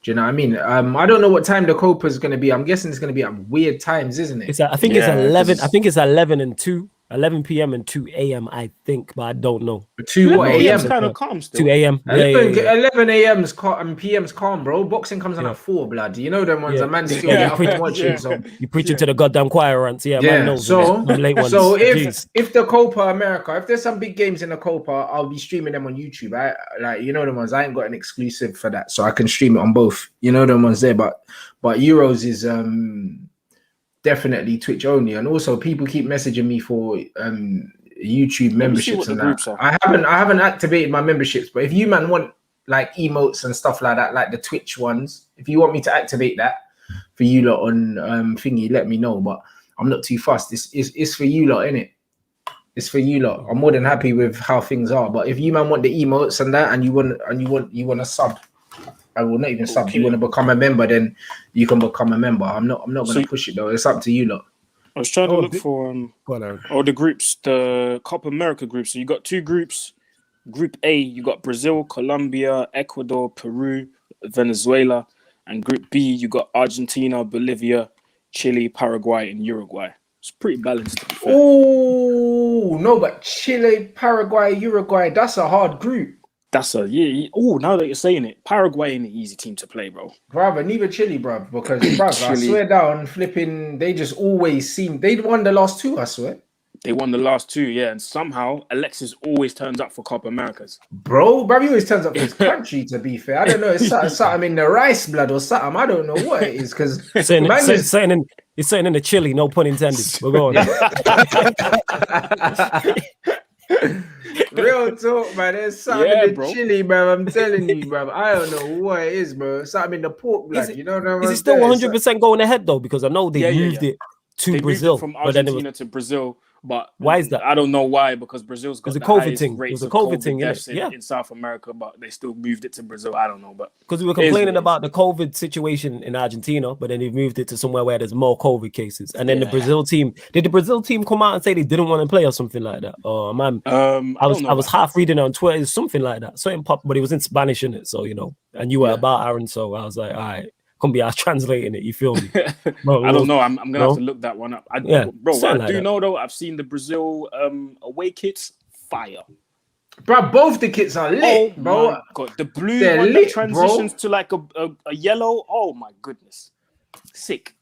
Do you know what I mean? I don't know what time the Copa is going to be. I'm guessing it's going to be at weird times, isn't it? I think it's 11. I think it's 11 and 2. 11 p.m. and 2 a.m. I think, but I don't know. 2 a.m. kind of calm still. 2 a.m. 11 a.m.'s and p.m.'s calm, bro. Boxing comes on at 4, blood. You know them ones. A man still get up and watching. So you preaching to the goddamn choir, Rants. Man knows late ones. So if the Copa America, if there's some big games in the Copa, I'll be streaming them on YouTube. The ones. I ain't got an exclusive for that, so I can stream it on both. You know the ones there, but Euros is definitely Twitch only, and also people keep messaging me for YouTube memberships and that. I haven't activated my memberships, but if you man want like emotes and stuff like that, like the Twitch ones, if you want me to activate that for you lot on thingy, let me know. But I'm not too fussed. It's for you lot, innit? It's for you lot. I'm more than happy with how things are. But if you man want the emotes and that, and you want to sub, I will not even sub. If you want to become a member, then you can become a member. I'm not going to push it though. It's up to you lot. I was trying to look for the groups, the Copa America groups. So you got 2 groups. Group A, you got Brazil, Colombia, Ecuador, Peru, Venezuela, and Group B, you got Argentina, Bolivia, Chile, Paraguay, and Uruguay. It's pretty balanced, to be fair. Oh no, but Chile, Paraguay, Uruguay, that's a hard group. Now that you're saying it, Paraguay ain't an easy team to play, bro. Brother, neither Chile, bro. Because, brother, I swear down, flipping, they just always seem... They won the last 2, I swear. They won the last 2, and somehow Alexis always turns up for Copa Americas. Bro, he always turns up for his country, to be fair. I don't know, it's something in the rice blood or something. I don't know what it is, because... It's something in the chili, no pun intended. We're going. Real talk, man. There's something in the chili, bro. I'm telling you, bro. I don't know what it is, bro. Something in the pork blood. You know what I'm saying? Is it still 100% going ahead though? Because I know they moved it to Brazil, from Argentina to Brazil. But why is that? I don't know why, because Brazil's got the COVID thing. It was a COVID thing in South America, but they still moved it to Brazil. I don't know, but because we were complaining about the COVID situation in Argentina, but then they moved it to somewhere where there's more COVID cases. And then the Brazil team, did the Brazil team come out and say they didn't want to play or something like that? Oh man, I was half reading on Twitter, it's something like that. Something pop, but it was in Spanish in it, so and you were about Aaron, so I was like, all right. Couldn't be us translating it. You feel me? Bro, I don't know. I'm gonna have to look that one up. Bro, what I like do that. know though, I've seen the Brazil away kits. Fire. Bro, both the kits are lit, bro. My God, the blue They're one lit, that transitions to like a yellow. Oh my goodness, sick.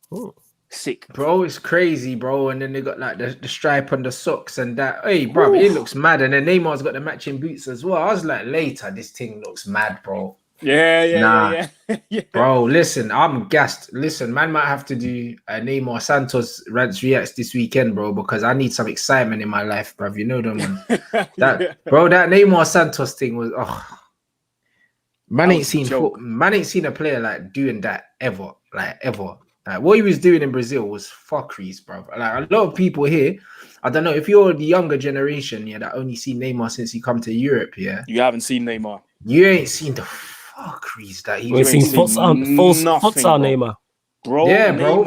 Sick, bro. It's crazy, bro. And then they got like the stripe on the socks and that. Hey, bro, it looks mad. And then Neymar's got the matching boots as well. I was like, later, this thing looks mad, bro. Yeah. Bro, listen, I'm gassed. Listen, man, might have to do a Neymar Santos Rants Reacts this weekend, bro, because I need some excitement in my life, bro. You know them ones. Bro, that Neymar Santos thing was man ain't seen a player like doing that ever. Like what he was doing in Brazil was fuckeries, bro. Like a lot of people here, I don't know if you're the younger generation, that only seen Neymar since he come to Europe, You haven't seen Neymar. You ain't seen the fuckeries that he We've seen futsal Neymar. Bro, yeah, bro,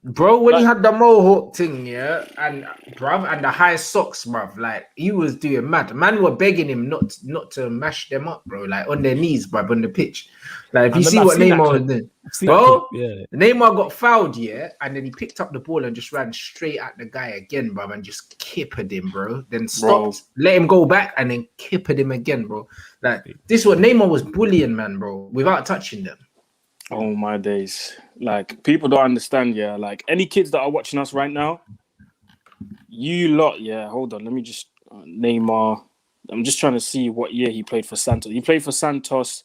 bro, when he had the mohawk thing, and the high socks, bruv, like he was doing mad. Man were begging him not to mash them up, bro, like on their knees, bruv, on the pitch. Like if you see what Neymar was doing, bro, Neymar got fouled, and then he picked up the ball and just ran straight at the guy again, bruv, and just kippered him, bro. Then stopped, let him go back, and then kippered him again, bro. Like this, what Neymar was bullying, man, bro, without touching them. Oh my days. Like people don't understand, like any kids that are watching us right now, you lot, hold on, let me just Neymar. I'm just trying to see what year he played for Santos. He played for Santos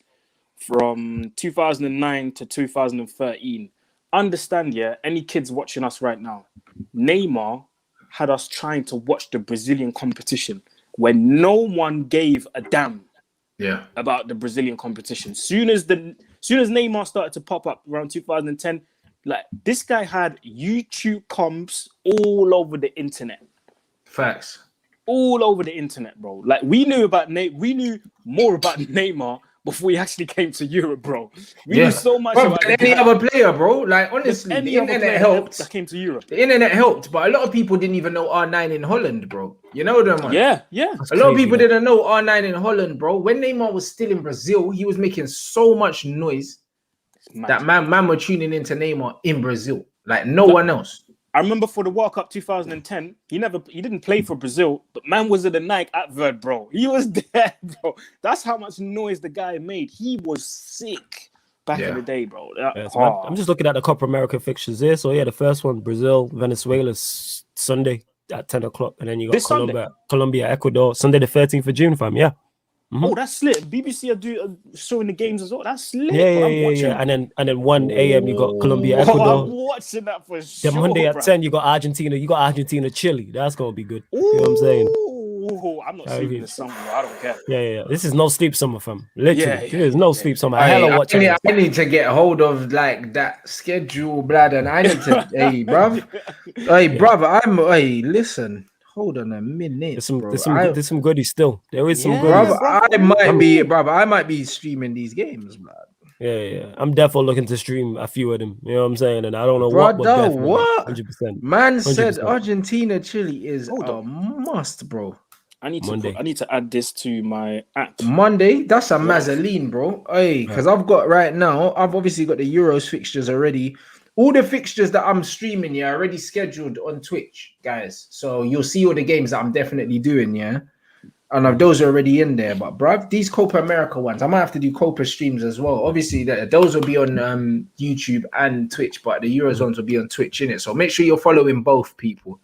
from 2009 to 2013. Understand, any kids watching us right now, Neymar had us trying to watch the Brazilian competition when no one gave a damn about the Brazilian competition. Soon as Neymar started to pop up around 2010, like this guy had YouTube comps all over the internet. Facts. All over the internet, bro. Like we knew more about Neymar before he actually came to Europe, bro. We knew so much about any other player, bro. Like honestly, the internet helped. That came to Europe. The internet helped, but a lot of people didn't even know R9 in Holland, bro. You know them, man. Yeah. A lot of people didn't know R9 in Holland, bro. When Neymar was still in Brazil, he was making so much noise that man were tuning into Neymar in Brazil, like no one else. I remember for the World Cup 2010, he didn't play for Brazil, but man was at the Nike advert, bro. He was there, bro. That's how much noise the guy made. He was sick back in the day, bro. I'm just looking at the Copa America fixtures there. So the first one, Brazil, Venezuela, Sunday at 10 o'clock, and then you got Colombia, Ecuador, Sunday the 13th of June, fam. Yeah. Mm-hmm. Oh, that's lit. BBC are showing the games as well. That's lit. Yeah. And then 1 a.m. you got Colombia, Ecuador. I'm watching that for sure. Then Monday at 10 you got Argentina. You got Argentina, Chile. That's gonna be good. You know what I'm saying? I'm not sleeping this summer. I don't care. Yeah. This is no sleep summer, fam. Literally, there's no sleep summer. I need to get hold of like that schedule, blood, and I need to. Listen. Hold on a minute. There's some goodies still. There is some goodies. I might be streaming these games, blood. Yeah. I'm definitely looking to stream a few of them. You know what I'm saying? And I don't know what. 100%. Man said Argentina, Chile is a must, bro. I need to add this to my app. Monday, that's a mazzoline, bro. Hey, because I've obviously got the Euros fixtures already. All the fixtures that I'm streaming, are already scheduled on Twitch, guys. So you'll see all the games that I'm definitely doing, and those are already in there. But bruv, these Copa America ones, I might have to do Copa streams as well. Obviously, those will be on YouTube and Twitch, but the Euros ones will be on Twitch, innit? So make sure you're following both, people.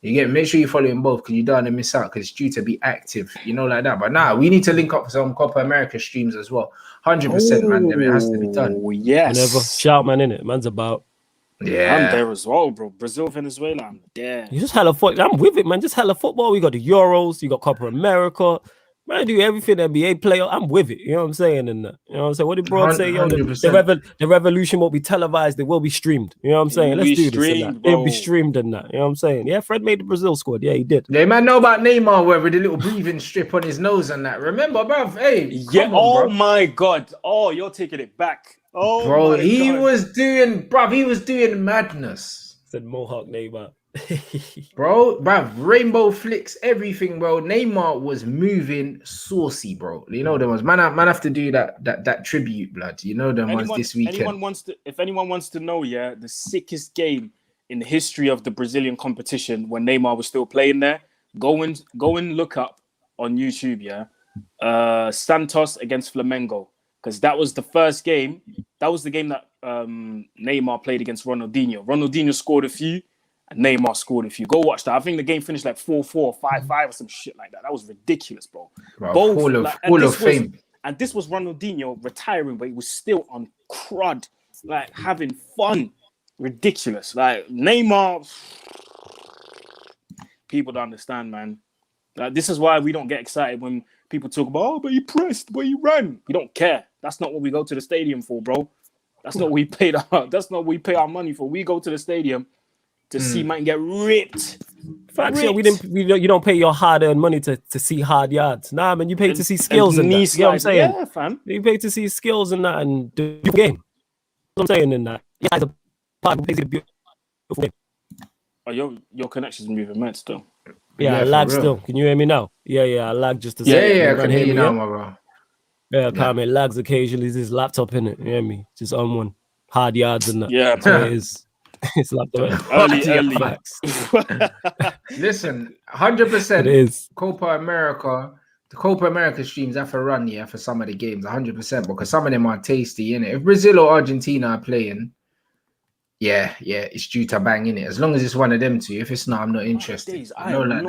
Make sure you're following both because you don't want to miss out because it's due to be active, like that. But we need to link up for some Copa America streams as well. 100%, man. It has to be done. Yes. Whenever. Shout, man, innit? Man's about. Yeah. I'm there as well, bro. Brazil, Venezuela, I'm there. You just hella football. I'm with it, man. Just hella football. We got the Euros. You got Copa America. Man, do everything NBA player. I'm with it. You know what I'm saying? And you know what I'm saying? What did Broad say? Yo, the revolution won't be televised. It will be streamed. You know what I'm saying? Let's do this. It'll be streamed and that. You know what I'm saying? Yeah, Fred made the Brazil squad. Yeah, he did. Yeah, man, know about Neymar with the little breathing strip on his nose and that. Remember, bruv? Hey, my God. Oh, you're taking it back. Oh, bro, he was doing madness. Said Mohawk Neymar. Bro, rainbow flicks, everything, bro. Neymar was moving saucy, bro. You know them ones. Man have to do that tribute, blood. You know them ones this weekend. If anyone wants to know, yeah, the sickest game in the history of the Brazilian competition when Neymar was still playing there, go and look up on YouTube, yeah, Santos against Flamengo, because that was the first game. That was the game that Neymar played against Ronaldinho. Ronaldinho scored a few, and Neymar scored a few. Go watch that. I think the game finished like 4-4, 5-5, or some shit like that. That was ridiculous, bro. Both full of fame. And this was Ronaldinho retiring, but he was still on crud, like having fun. Ridiculous. Like Neymar, people don't understand, man. Like, this is why we don't get excited when people talk about, oh, but he pressed, but he ran. We don't care. That's not what we go to the stadium for, bro. That's not what we paid. That's not what we pay our money for. We go to the stadium to see man get ripped. Facts, yeah, you don't pay your hard-earned money to see hard yards. Nah, man, you pay to see skills and that. You know what I'm saying? Yeah, fam. You pay to see skills and that and the game. What I'm saying in that. Yeah, it's a part of the beautiful game. Oh, your connection's moving mad still. Yeah, I lag still. Can you hear me now? Yeah, I lag just a second. Yeah, I can hear you now, my bro. Yeah, calm it lags occasionally. This laptop in it. You hear me? Just on one. Hard yards and that. Yeah, so it is. It's like early. Listen, 100%. It is Copa America. The Copa America streams have to run, yeah, for some of the games, 100%, because some of them are tasty, innit? If Brazil or Argentina are playing, yeah, it's due to bang, innit? As long as it's one of them two. If it's not, I'm not interested.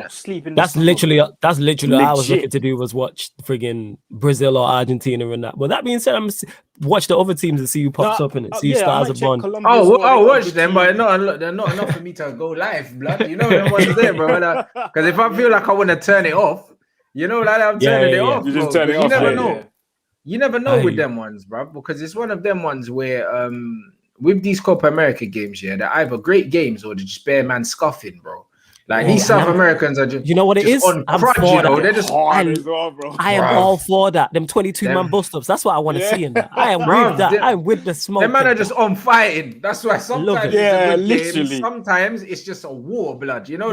Sleeping. That's literally all I was looking to do was watch friggin' Brazil or Argentina and that. But that being said, I'm watch the other teams and see who pops up in it. See who stars are born. I'll watch them, but they're not enough for me to go live, blood. You know them ones there, bro. Because if I feel like I want to turn it off, you know, like I'm turning it off. You just turn it off. You never know. You never know with them ones, bro. Because it's one of them ones where with these Copa America games, yeah, they're either great games or they're just bare man scuffing, bro. Like these South Americans are just, you know what it is? On crutch, you know, they're just hard as well, bro. I am all for that. Them 22-man bust-ups. That's what I want to see in that. I am with that. I'm with the smoke. Them man are just on fighting. That's why sometimes literally. Sometimes it's just a war, blood. You know,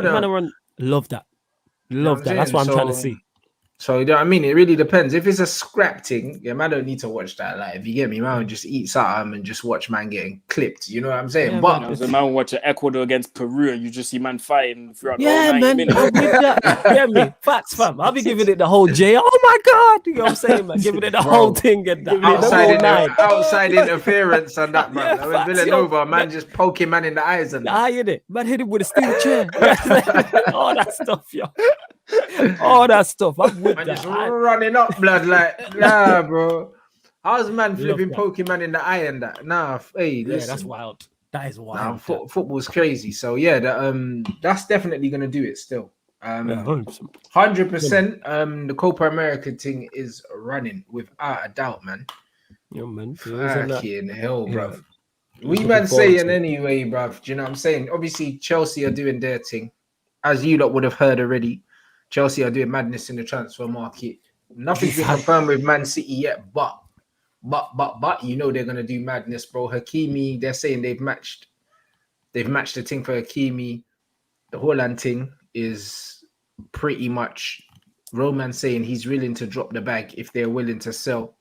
love that. Love that. That's what I'm trying to see. So, you know what I mean? It really depends. If it's a scrap thing, yeah, man don't need to watch that live. You get me? Man just eat something and just watch man getting clipped. You know what I'm saying? Yeah, but the man watch Ecuador against Peru and you just see man fighting throughout the whole 90 minutes. I'll give that. Get me? Facts, fam. I'll be giving it the whole J. Oh my God. You know what I'm saying, man? Giving it the whole thing and that. Outside interference and that, man. I mean, Villanova, man just poking man in the eyes and that. I hit it. Man hit him with a steel chair. All that stuff, yo. All that stuff. I'm with that. Just running up, blood, like, nah, bro. How's man flipping Pokemon in the eye and that? Nah, hey, listen. That's wild. That is wild. Nah, football's crazy. So yeah, that's definitely gonna do it still. 100%. The Copa America thing is running without a doubt, man. Yeah, man. Fucking hell, bro. We man saying anyway, bro. Do you know what I'm saying? Obviously, Chelsea are doing their thing, as you lot would have heard already. Chelsea are doing madness in the transfer market. Nothing's been confirmed with Man City yet, but you know they're gonna do madness, bro. Hakimi, they're saying they've matched the thing for Hakimi. The Haaland thing is pretty much Roman saying he's willing to drop the bag if they're willing to sell.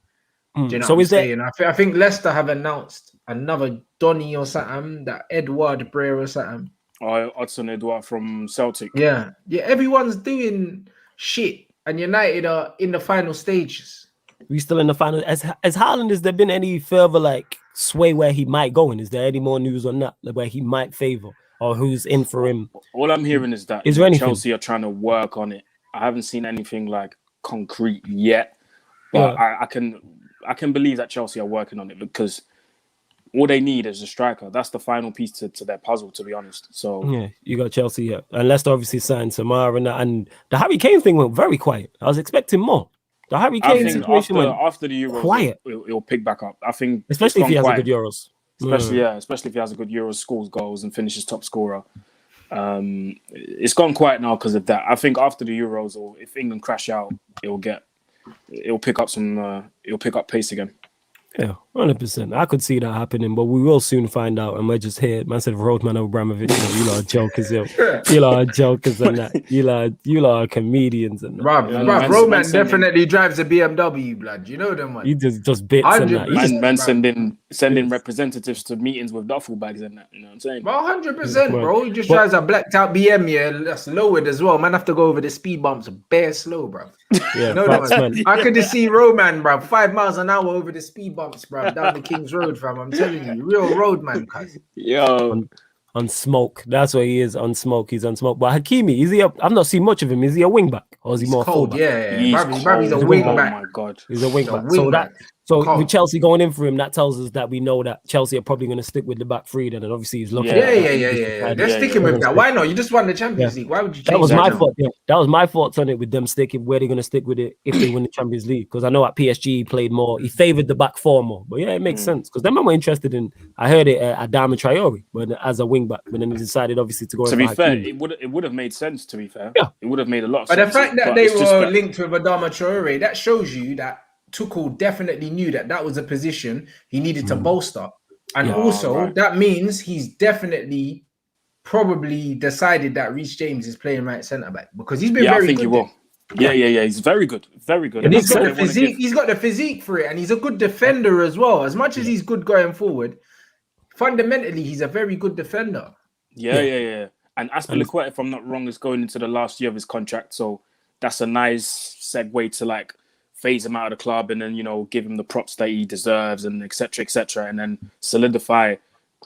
Do you know what I'm saying? I think Leicester have announced another Donny or something, that Edward Brer or something. Hudson Edouard from Celtic. Yeah, everyone's doing shit, and United are in the final stages. We still in the final. As Haaland, has there been any further like sway where he might go? And is there any more news on that, like, where he might favor or who's in for him? All I'm hearing is that Chelsea are trying to work on it. I haven't seen anything like concrete yet, but I can believe that Chelsea are working on it because all they need is a striker. That's the final piece to their puzzle, to be honest. So yeah, you got Chelsea, yeah. And Leicester obviously signed Samara and the Harry Kane thing went very quiet. I was expecting more. The Harry Kane situation after the Euros, quiet. It'll pick back up. I think, especially if he has a good Euros. Especially if he has a good Euros, scores goals and finishes top scorer. It's gone quiet now because of that. I think after the Euros, or if England crash out, it'll pick up pace again. Yeah, 100%. I could see that happening, but we will soon find out. And we're just here. Man said Roadman Abramovich. You lot are jokers, yo. You lot are jokers and that. You lot are comedians and that. Bruv, Roman definitely drives a BMW, blood. You know them, man. He just bits and that. Man sending representatives to meetings with duffel bags and that. You know what I'm saying? Well, 100%, bro. He just drives a blacked out BM, yeah. That's lowered as well. Man, have to go over the speed bumps bare slow, bro. Yeah, you know facts, that, man. man. I could just see Roman, bro, 5 miles an hour over the speed bumps, bro, down the King's Road, fam. I'm telling you, real road man, cuz. Yo. On smoke. That's what he is. On smoke. He's on smoke. But Hakimi, is he I've not seen much of him. Is he a wing back? Or is he more cold, fullback? yeah. He's a wing back. Oh my god. He's a wing He's a back. wing back. So with Chelsea going in for him, that tells us that we know that Chelsea are probably going to stick with the back three then, and obviously he's looking. Yeah. They're sticking with that. Why not? You just won the Champions League. Why would you change that? Was my thought. Yeah. That was my thoughts on it with them sticking. Where they're going to stick with it if they win the Champions League? Because I know at PSG he played more. He favoured the back four more. But yeah, it makes sense because them man were interested in. I heard it Adama Traore, but as a wing back, but then he decided obviously to go. To be fair, it would have made sense. To be fair, yeah, it would have made a lot of sense. But the fact that they were linked with Adama Traore, that shows you that Tuchel definitely knew that was a position he needed to bolster, and that means he's definitely probably decided that Reece James is playing right centre back because he's been very good. I think he will. Yeah. He's very good, and he's got the physique. He's got the physique for it, and he's a good defender as well. As much as he's good going forward, fundamentally he's a very good defender. Yeah. And Aspilicueta, if I'm not wrong, is going into the last year of his contract, so that's a nice segue to like phase him out of the club and then, you know, give him the props that he deserves and etc. And then solidify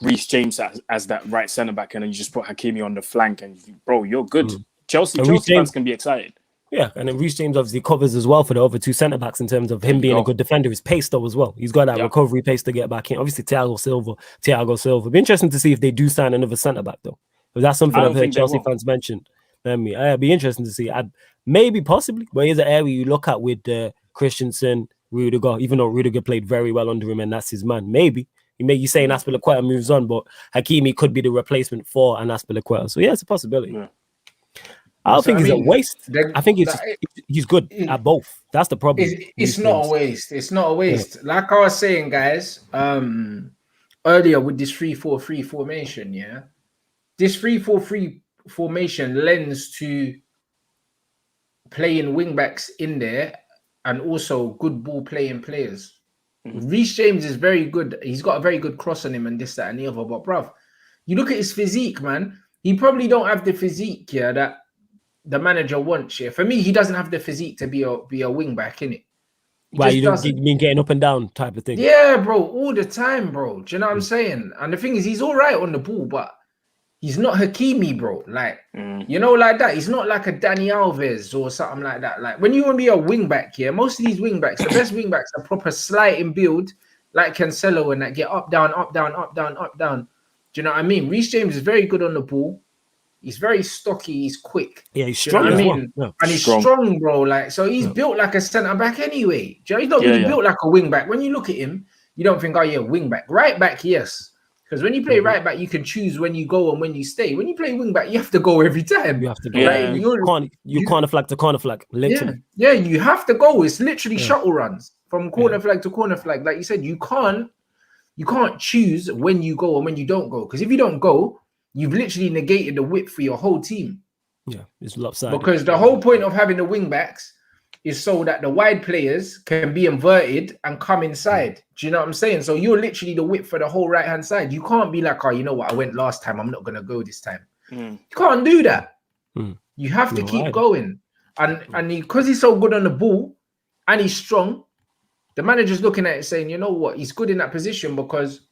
Reece James as that right centre back. And then you just put Hakimi on the flank and, bro, you're good. Chelsea fans can be excited. Yeah, and then Reece James obviously covers as well for the other two centre backs in terms of him being a good defender. His pace though as well. He's got that recovery pace to get back in. Obviously, Thiago Silva. It'd be interesting to see if they do sign another centre back though. Because that's something I've heard Chelsea fans mention. It'd be interesting to see. Maybe possibly, but here's an area you look at with Christensen, Rudiger, even though Rudiger played very well under him and that's his man. Maybe you saying Aspilicueta moves on, but Hakimi could be the replacement for an Aspilicueta. So yeah, it's a possibility. Yeah. I don't think he's a waste. I think he's good at both. That's the problem. It's not a waste. It's not a waste. Yeah. Like I was saying, guys, earlier with this 3-4-3 formation, yeah, this 3-4-3 formation lends to playing wing backs in there and also good ball playing players. Reece James is very good. He's got a very good cross on him and this, that, and the other. But bruv, you look at his physique, man. He probably don't have the physique that the manager wants. For me, he doesn't have the physique to be a wing back, innit? Why you mean getting up and down type of thing? Yeah, bro, all the time, bro. Do you know what I'm saying? And the thing is, he's all right on the ball, but he's not Hakimi, bro. Like, you know, like that. He's not like a Dani Alves or something like that. Like, when you want to be a wing back here, most of these wing backs, the best wing backs are proper slight in build, like Cancelo and that get up, down, up, down, up, down, up, down. Do you know what I mean? Reece James is very good on the ball. He's very stocky. He's quick. Yeah, he's strong. You know what I mean? Yeah. And he's strong, bro. Like, so he's built like a centre back anyway. Do you know, he's not really built like a wing back. When you look at him, you don't think, oh yeah, wing back. Right back, yes. Because when you play right back, you can choose when you go and when you stay. When you play wing back, you have to go every time. You have to go. Right? You corner flag to corner flag. Literally. Yeah, you have to go. It's literally shuttle runs from corner flag to corner flag. Like you said, you can't choose when you go and when you don't go. Because if you don't go, you've literally negated the width for your whole team. Yeah, it's lopsided. Because the whole point of having the wing backs is so that the wide players can be inverted and come inside. Do you know what I'm saying? So you're literally the width for the whole right-hand side. You can't be like, oh, you know what? I went last time. I'm not going to go this time. You can't do that. You have to keep going. And because he's so good on the ball and he's strong, the manager's looking at it saying, you know what? He's good in that position because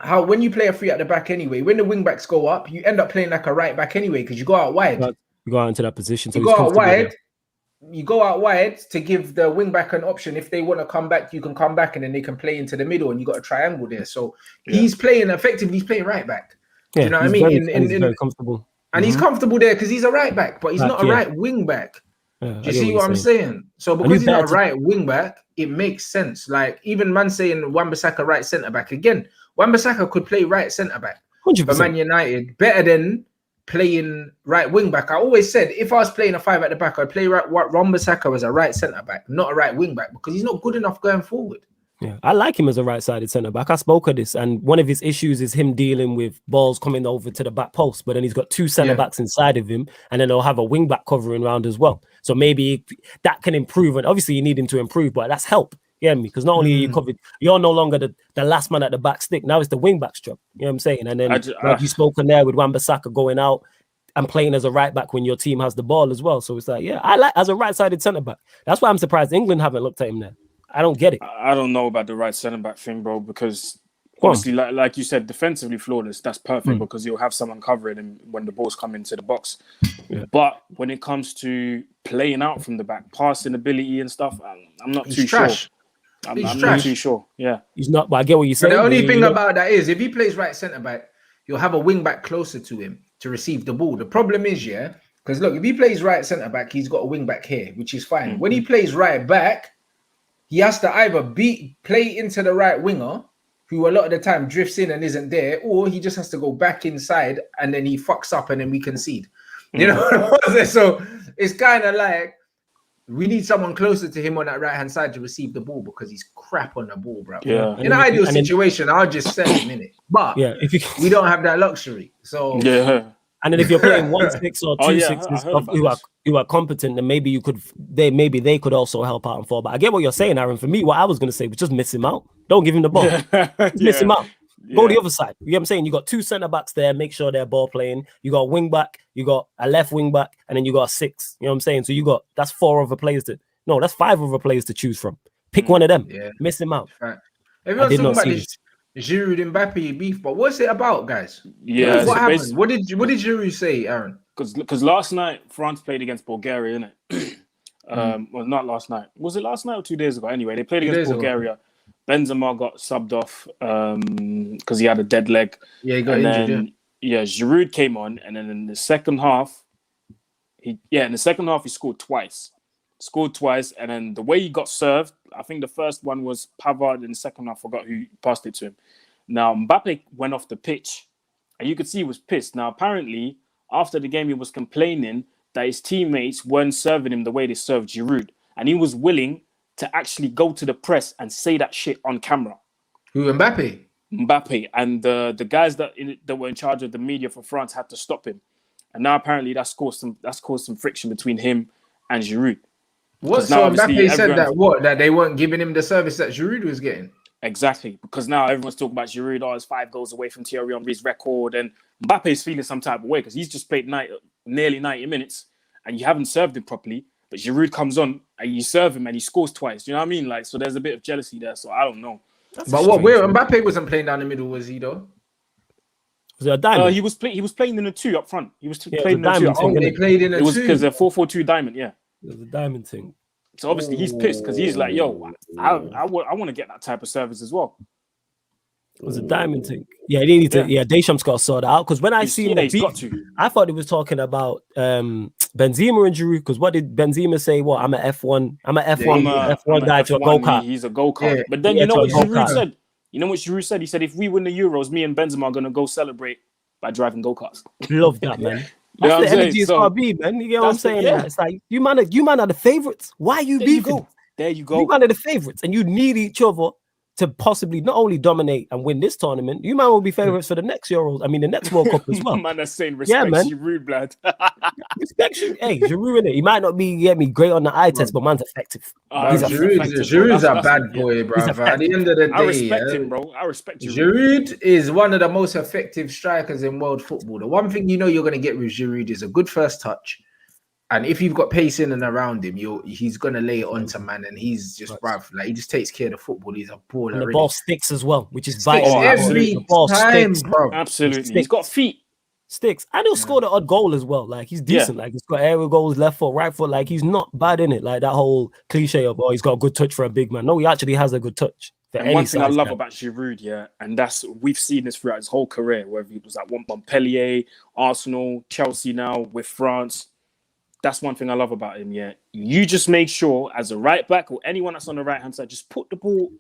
when you play a free at the back anyway, when the wing backs go up, you end up playing like a right back anyway because you go out wide. You go out into that position. So you go out wide. You go out wide to give the wing back an option. If they want to come back, you can come back and then they can play into the middle and you got a triangle there. So he's playing effectively. He's playing right back. Do you know what I mean? He's very comfortable. And he's comfortable there because he's a right back, but he's not a right wing back. Do you see what I'm saying? So because he's not a right wing back, it makes sense. Like even man saying Wan-Bissaka right centre back again. Wan-Bissaka could play right centre back 100%. For Man United better than playing right wing back. I always said if I was playing a 5 at the back, I'd play Wan-Bissaka as a right centre back, not a right wing back, because he's not good enough going forward. Yeah, I like him as a right-sided centre back. I spoke of this, and one of his issues is him dealing with balls coming over to the back post. But then he's got two centre backs inside of him, and then they'll have a wing back covering round as well. So maybe that can improve. And obviously, you need him to improve, but that's help. You get me? Because not only are you covered, you're no longer the last man at the back stick. Now it's the wing back's job. You know what I'm saying? And then like you spoken there with Wan-Bissaka going out and playing as a right back when your team has the ball as well. So it's like, yeah, I like as a right-sided centre back. That's why I'm surprised England haven't looked at him there. I don't get it. I don't know about the right centre back thing, bro, because obviously, like you said, defensively flawless. That's perfect because you'll have someone covering him when the balls come into the box. Yeah. But when it comes to playing out from the back, passing ability and stuff, I'm not too sure. I'm not too sure. Yeah, he's not. But I get what you're saying. But the only thing about that is, if he plays right centre back, you'll have a wing back closer to him to receive the ball. The problem is, because look, if he plays right centre back, he's got a wing back here, which is fine. Mm-hmm. When he plays right back, he has to either play into the right winger, who a lot of the time drifts in and isn't there, or he just has to go back inside and then he fucks up and then we concede. You know what I'm saying? So it's kind of like we need someone closer to him on that right-hand side to receive the ball because he's crap on the ball, bro. Yeah. In an ideal situation, I'll just sell him in it. But we don't have that luxury. So and then if you're playing 1-6 or 2-6 who are competent, then maybe they could also help out and fall. But I get what you're saying, Aaron. For me, what I was going to say was just miss him out. Don't give him the ball. Miss him out. Go the other side. You know what I'm saying? You got two centre backs there. Make sure they're ball playing. You got a wing back. You got a left wing back, and then you got a 6. You know what I'm saying? So that's 4 other players that's 5 other players to choose from. Pick one of them. Yeah. Miss him out. Right. Everyone's talking about this Giroud Mbappe beef, but what's it about, guys? Yeah. What happened? What did Giroud say, Aaron? Because last night France played against Bulgaria, innit? Well, not last night. Was it last night or 2 days ago? Anyway, they played against Bulgaria. Benzema got subbed off because he had a dead leg. Yeah, he got injured. Giroud came on, and then in the second half, he scored twice. And then the way he got served, I think the first one was Pavard, and the second I forgot who passed it to him. Now Mbappe went off the pitch, and you could see he was pissed. Now apparently, after the game, he was complaining that his teammates weren't serving him the way they served Giroud, and he was willing to actually go to the press and say that shit on camera. Who, Mbappe? Mbappe, and the guys that were in charge of the media for France had to stop him. And now apparently that's caused some friction between him and Giroud. What? So Mbappe said that they weren't giving him the service that Giroud was getting? Exactly, because now everyone's talking about Giroud. Oh, it's 5 goals away from Thierry Henry's record, and Mbappe is feeling some type of way because he's just played nearly 90 minutes, and you haven't served him properly. But Giroud comes on and you serve him and he scores twice. You know what I mean? Like, so there's a bit of jealousy there. So I don't know. But where Mbappe wasn't playing down the middle, was he though? Was it a diamond? He was playing in a 2 up front. He was playing in a 2 up front. They played in a 2. It was because a 4-4-2 diamond. Yeah, it was a diamond thing. So obviously he's pissed because he's like, yo, I want to get that type of service as well. It was a diamond thing. Yeah, they need to. Yeah, Deschamps got to sort it out. Because when I see him, I thought he was talking about Benzema and Giroud. Because what did Benzema say? What, I'm an F1 guy to a go-kart. He's a go-kart. Yeah. But then you know what Giroud said? You know what Giroud said? He said, if we win the Euros, me and Benzema are going to go celebrate by driving go-karts. Love that, man. That's the energy it's got to be, man. You get what I'm saying? Yeah. It's like, you man are the favourites. Why are you beefing? There you go. You man are the favourites. And you need each other to possibly not only dominate and win this tournament, you man will be favourites for the next Euros. I mean, the next World Cup as well. Man, that's saying respect Giroud, blood. Respect you. Hey, Giroud in it. He might not be great on the eye test, but man's effective. Giroud's a bad boy, bro. At the end of the day, I respect him, bro. I respect you. Giroud is one of the most effective strikers in world football. The one thing you know you're going to get with Giroud is a good first touch. And if you've got pace in and around him, he's gonna lay it onto man, and he's just bruv, like he just takes care of the football. He's a baller. And the ball sticks as well, which is vital. Every time, bro. Absolutely, he's got feet. Sticks, and he'll score the odd goal as well. Like he's decent. Like he's got aerial goals, left foot, right foot. Like he's not bad in it. Like that whole cliche of he's got a good touch for a big man. No, he actually has a good touch. And one thing I love about Giroud, and we've seen this throughout his whole career, whether he was at Montpellier, Arsenal, Chelsea, now with France. That's one thing I love about him, You just make sure, as a right back or anyone that's on the right-hand side, just put the ball,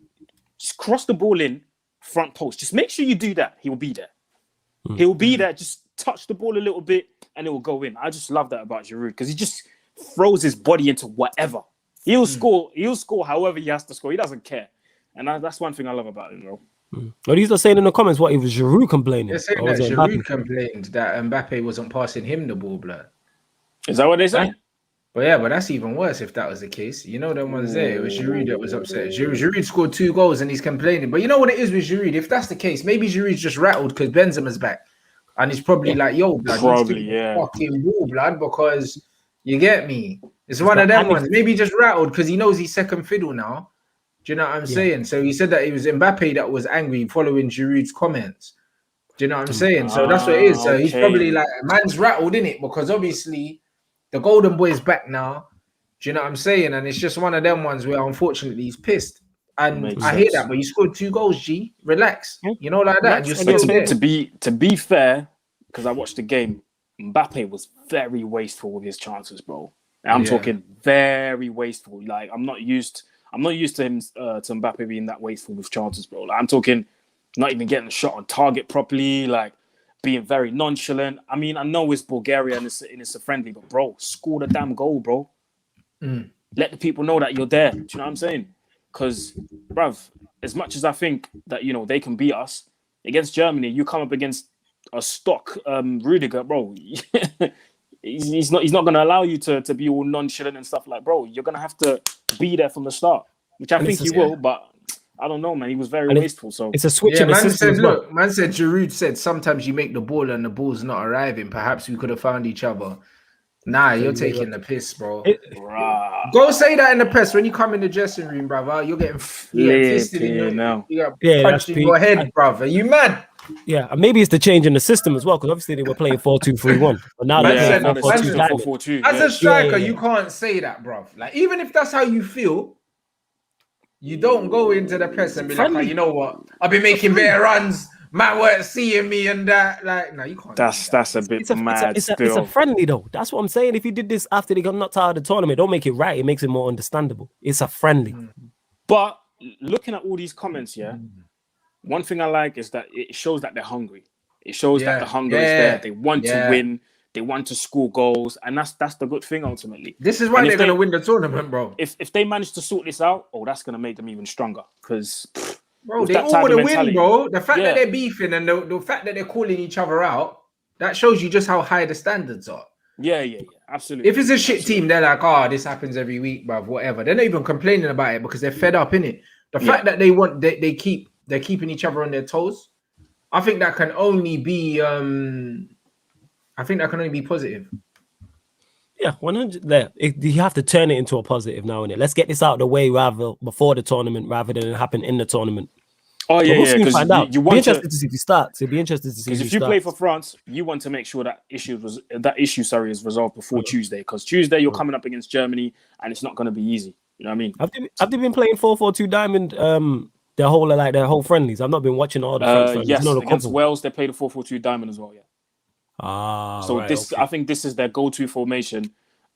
just cross the ball in front post. Just make sure you do that. He will be there. He will be there. Just touch the ball a little bit and it will go in. I just love that about Giroud because he just throws his body into whatever. He'll score however he has to score. He doesn't care. And that's one thing I love about him, bro. What he's not saying in the comments, what, it was Giroud complaining? They're saying that Giroud complained that Mbappe wasn't passing him the ball, blood. Is that what they say? But yeah, but that's even worse if that was the case. You know, them ones there, it was Giroud that was upset. Giroud scored 2 goals and he's complaining. But you know what it is with Giroud? If that's the case, maybe Giroud's just rattled because Benzema's back. And he's probably like, yo, blood, probably, fucking ball, blood, because you get me. It's one of them ones. Maybe just rattled because he knows he's second fiddle now. Do you know what I'm saying? So he said that it was Mbappe that was angry following Giroud's comments. Do you know what I'm saying? So that's what it is. So he's probably like, man's rattled in it because obviously the golden boy is back now. Do you know what I'm saying? And it's just one of them ones where unfortunately he's pissed. And I hear that, but you scored 2 goals, G. Relax. You know, like that. And you're still there. To be fair, because I watched the game, Mbappe was very wasteful with his chances, bro. And I'm talking very wasteful. Like I'm not used to him to Mbappe being that wasteful with chances, bro. Like, I'm talking not even getting a shot on target properly, like being very nonchalant. I mean, I know it's Bulgaria and it's a friendly, but bro, score the damn goal, bro. Let the people know that you're there. Do you know what I'm saying? Because, bruv, as much as I think that, you know, they can beat us, against Germany, you come up against a stock Rudiger, bro. He's not going to allow you to be all nonchalant and stuff like, bro, you're going to have to be there from the start, which I think he will, but I don't know, man. He was very wasteful. So it's a switch in the system. Look, man said, Giroud said, sometimes you make the ball and the ball's not arriving. Perhaps we could have found each other. Nah, you're taking the piss, bro. Go say that in the press when you come in the dressing room, brother. You're getting fisted in you got punched in your head, brother. Are you mad? Yeah, maybe it's the change in the system as well, because obviously they were playing 4-2-3-1, but now they're playing 4-4-2. As a striker, you can't say that, bro. Like, even if that's how you feel, you don't go into the press and be like, oh, you know what? I've been making better runs. Man weren't seeing me and that. Like, no, you can't. That's a bit mad. It's a friendly though. That's what I'm saying. If you did this after they got knocked out of the tournament, don't make it right. It makes it more understandable. It's a friendly. But looking at all these comments, one thing I like is that it shows that they're hungry. It shows that the hunger is there. They want to win. They want to score goals, and that's the good thing ultimately. This is why they're going to win the tournament, bro. If they manage to sort this out, that's going to make them even stronger. Because bro, they all want to win, bro. The fact that they're beefing and the fact that they're calling each other out, that shows you just how high the standards are. Yeah, absolutely. If it's a shit team, they're like, oh, this happens every week, bruv, whatever. They're not even complaining about it because they're fed up, innit? The fact that they're keeping each other on their toes, I think that can only be positive. Yeah, 100. You have to turn it into a positive now, innit? Let's get this out of the way before the tournament rather than it happen in the tournament. Oh yeah, we'll soon find out. Be interested to see if he starts. It'll be interested to see because if you play for France, you want to make sure that issue is resolved before Tuesday. Because Tuesday you're coming up against Germany, and it's not going to be easy. You know what I mean? Have they been playing 4-4-2 diamond? Their whole friendlies. I've not been watching all the French friendlies. Yes, against Wales they played a 4-4-2 diamond as well. Yeah. So I think this is their go-to formation.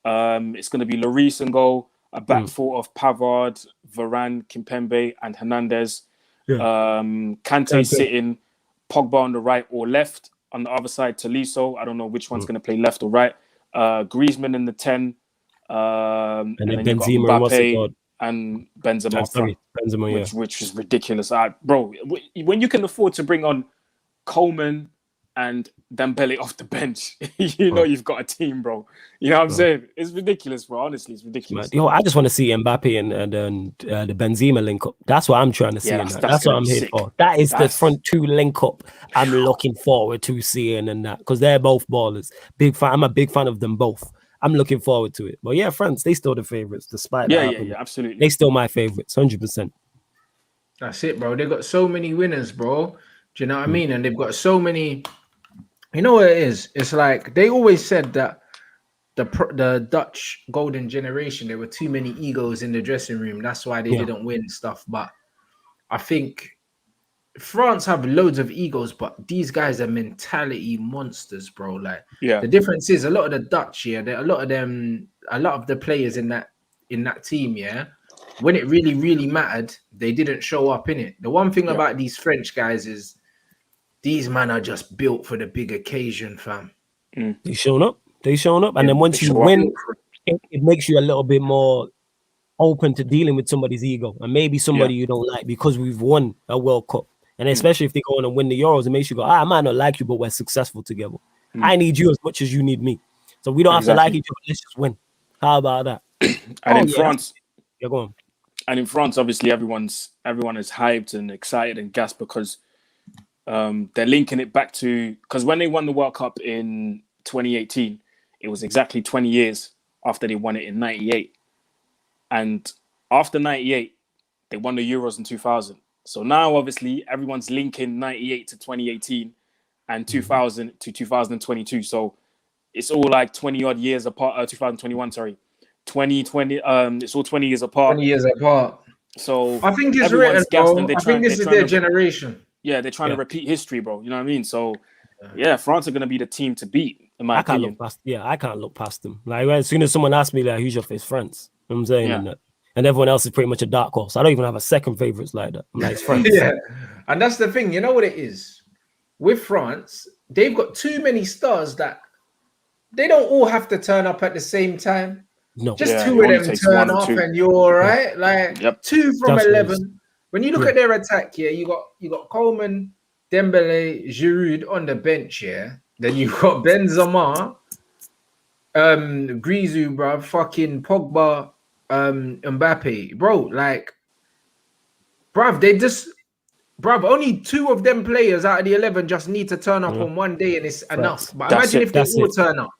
It's going to be Lloris in goal, a back four of Pavard, Varane, Kimpembe, and Hernandez. Kante sitting, Pogba on the right or left. On the other side, Tolisso. I don't know which one's going to play left or right. Griezmann in the 10. And then Benzema and Benzema, which is ridiculous. Bro, when you can afford to bring on Coleman and Dembele off the bench, you know you've got a team, bro. You know what I'm saying? It's ridiculous, bro. Honestly, it's ridiculous. Yo, I just want to see Mbappe and the Benzema link up. That's what I'm trying to see. That's what I'm here for. That is the front two link up I'm looking forward to seeing, and that because they're both ballers. Big fan. I'm a big fan of them both. I'm looking forward to it. But yeah, France, they still the favorites, despite that. Yeah, absolutely. They still my favorites, 100%. That's it, bro. They got so many winners, bro. Do you know what I mean? And they've got so many. You know what it is? It's like they always said that the Dutch golden generation, there were too many egos in the dressing room. That's why they didn't win stuff. But I think France have loads of egos, but these guys are mentality monsters, bro. Like, the difference is a lot of the Dutch, a lot of the players in that team, when it really, really mattered, they didn't show up in it. The one thing about these French guys is these men are just built for the big occasion, fam. They shown up, and then once you win, it makes you a little bit more open to dealing with somebody's ego and maybe somebody you don't like because we've won a World Cup. And especially if they go on and win the Euros, it makes you go, I might not like you, but we're successful together. I need you as much as you need me. So we don't have to like each other. Let's just win. How about that? And in France, go on. And in France, obviously, everyone is hyped and excited and gassed because they're linking it back to, because when they won the World Cup in 2018, it was exactly 20 years after they won it in 98. And after 98, they won the Euros in 2000. So now, obviously, everyone's linking 98 to 2018 and 2000 to 2022. So it's all like 20 odd years apart. 2021, sorry. 2020. It's all 20 years apart. 20 years apart. So I think it's written, bro. I think this is their generation. Yeah, they're trying to repeat history, bro. You know what I mean? So, yeah, France are going to be the team to beat, in my opinion. I can't look past them. Like, as soon as someone asks me, like, who's your face, France? You know what I'm saying? And everyone else is pretty much a dark horse. I don't even have a second favorites like that. I'm like, it's France. And that's the thing. You know what it is? With France, they've got too many stars that they don't all have to turn up at the same time. No. Just two of them turn up and you're all right. Like 2 from 11. When you look at their attack here, you got Coleman, Dembele, Giroud on the bench here. Then you got Benzema, Grisou, bro, fucking Pogba, Mbappe, bro. Like, bruv, only 2 of them players out of the 11 just need to turn up on one day and it's enough. But imagine if they all turn up.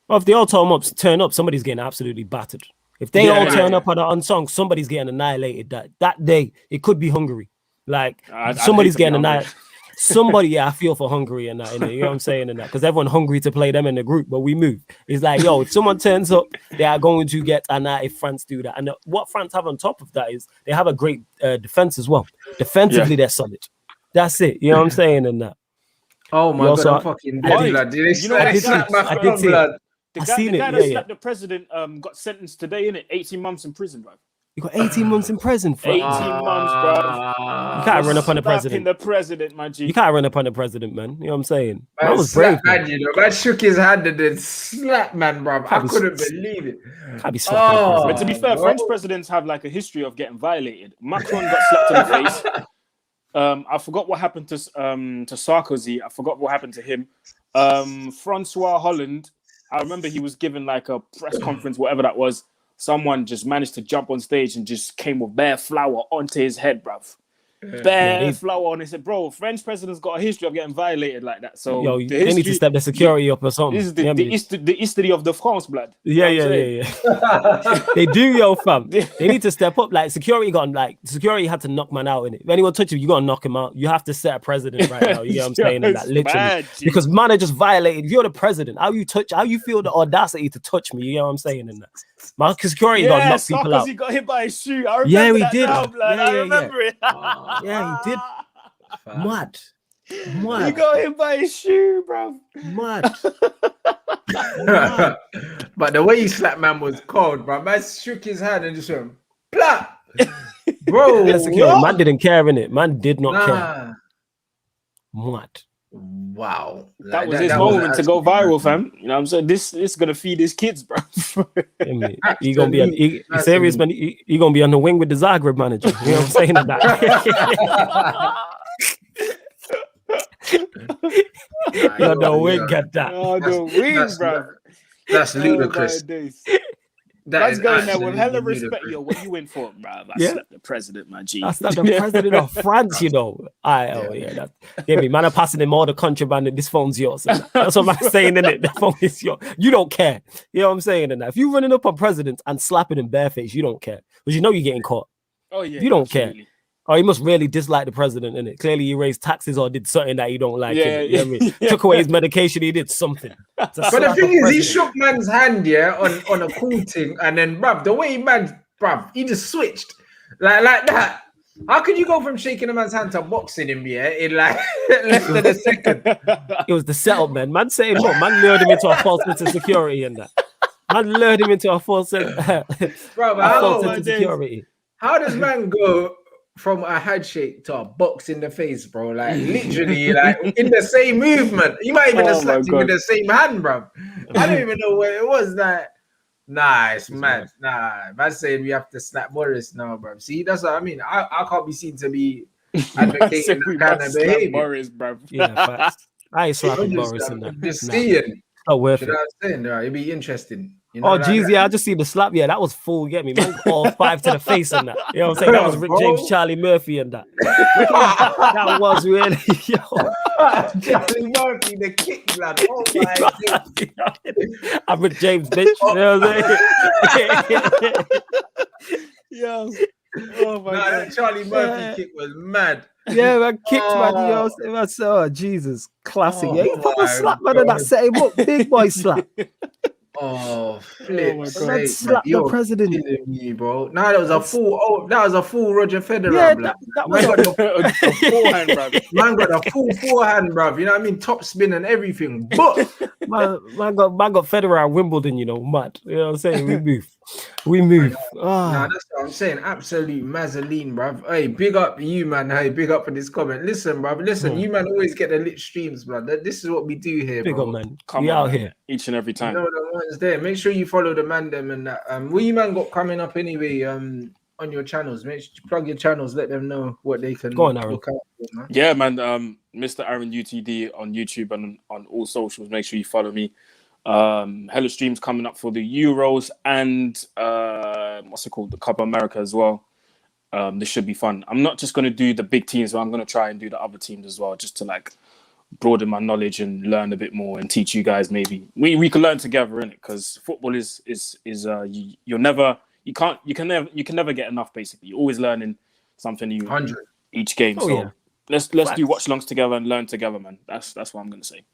Well, if they all turn up, somebody's getting absolutely battered. If they all turn up on an unsung, somebody's getting annihilated that day. It could be Hungary. Like, somebody's getting annihilated. Somebody, I feel for Hungary and that, you know what I'm saying, and that, because everyone hungry to play them in the group, but we move. It's like, yo, if someone turns up, they are going to get annihilated if France do that. And what France have on top of that is they have a great defense as well. Defensively, they're solid. That's it. You know what I'm saying, and that. Oh my God, I'm fucking dead, blood. I did see it. The guy that slapped the president got sentenced today, innit? 18 months in prison, bro. You got 18 months in prison for 18 months, bro. You can't run up on the president. The president, my G. You can't run up on the president, man. You know what I'm saying? Man was brave. Man, you know, man shook his hand and then slapped, man, bro. I couldn't believe it. Can't be slapped. But to be fair, French presidents have like a history of getting violated. Macron got slapped in the face. I forgot what happened to Sarkozy. I forgot what happened to him. Francois Hollande. I remember he was given like a press conference, whatever that was. Someone just managed to jump on stage and just came with bare flour onto his head, bruv. Bare flour on his head. Bro, French presidents got a history of getting violated like that. So they need to step the security up or something. This is the history of the France, blood. Yeah. They do, yo, fam. They need to step up. Like, security had to knock man out in it. If anyone touches you, got to knock him out. You have to set a president right now. You know what I'm saying? And that literally. Because man are just violated. If you're the president, how you feel the audacity to touch me? You know what I'm saying? And that. My security got to knock people out. He got hit by a shoe. I remember that did. Now, blood. I remember it. Yeah, he did. Mad. He got hit by his shoe, bro. Mad. But the way he slapped man was cold, bro. Man shook his hand and just went, blah. Bro, man didn't care, innit? Man did not care. Mad. Wow. That was his moment to go viral, fam. You know what I'm saying? This is going to feed his kids, bro. He going to be serious, man. He going to be on the wing with the Zagreb manager. You know what I'm saying? On the wing at that. On the wing, bro. That's ludicrous. That's going there with hella respect. Yo, what you in for, bro? I slapped the president, my G. I slapped the president of France, you know. Man, I'm passing him all the contraband and this phone's yours. That's what I'm saying, innit? The phone is yours. You don't care. You know what I'm saying? And if you're running up on presidents and slapping him bareface, you don't care. Because you know you're getting caught. Oh, yeah. You don't care. Oh, he must really dislike the president, innit? Clearly, he raised taxes or did something that he don't like. Yeah. You know what I mean? Took away his medication, he did something. But the thing is, he shook man's hand, on a cool thing, and then, bruv, the way he just switched. Like that. How could you go from shaking a man's hand to boxing him, in like less than a second? It was the setup, man. Man saying, look, man lured him into a false sense of security and that. Man lured him into a false sense of security. How does man go from a handshake to a box in the face, bro? Like, literally, like, in the same movement. You might even have slapped him with the same hand, bro. I don't even know where it was. Like, Nah, it's mad. Nah, man saying we have to slap Boris now, bro. See, that's what I mean. I can't be seen to be advocating that kind of behavior. Boris, bro. Yeah, facts. I ain't slapping I'm Boris in I'm that. just Nah, saying. not worth You it. know what I'm saying? Right? It'd be interesting. You know, Oh, like geez, that. yeah, I just see the slap. Yeah, that was full. Get me, man. All 5 to the face and that. You know what I'm saying? That was Rick Bro. James, Charlie Murphy, and that. That was really, yo. Charlie Murphy, the kick, blood. Oh my God. I'm Rick James, bitch. You know what I'm saying? Yo. Oh my God. That Charlie Murphy kick was mad. Yeah, man, kicked, man. You know what I'm saying? Oh, Jesus. Classic. Yeah, he proper slap, man, and that set him up. Big boy slap. Oh, flip! Man slapped the president. Killing me, bro. Nah, that was a full. Oh, that was a full Roger Federer. Yeah, blood. that was a forehand, bro. Man got a full forehand, bro. You know what I mean? Top spin and everything. But man got Federer at Wimbledon. You know, mad. You know what I'm saying? We move. Nah, that's what I'm saying. Absolute Mazzoline, bruv. Hey, big up you, man. Hey, big up for this comment. Listen, bruv. Listen, you man always get the lit streams, bruv. This is what we do here, big bro. up, man. Come we on, out man. here Each and every time. You know the ones there. Make sure you follow the man them and that. What you man got coming up anyway? On your channels. Make sure you plug your channels. Let them know what they can Go on, Aaron. look out for, man. Yeah, man. MrAaronUTD on YouTube and on all socials. Make sure you follow me. Hella streams coming up for the Euros and what's it called, the Copa America as well. This should be fun. I'm not just going to do the big teams, but I'm going to try and do the other teams as well, just to like broaden my knowledge and learn a bit more and teach you guys. Maybe we can learn together in it, because football is you can never get enough. Basically, you're always learning something new 100 each game. Oh, so yeah. let's do watch-alongs together and learn together, man. That's what I'm going to say.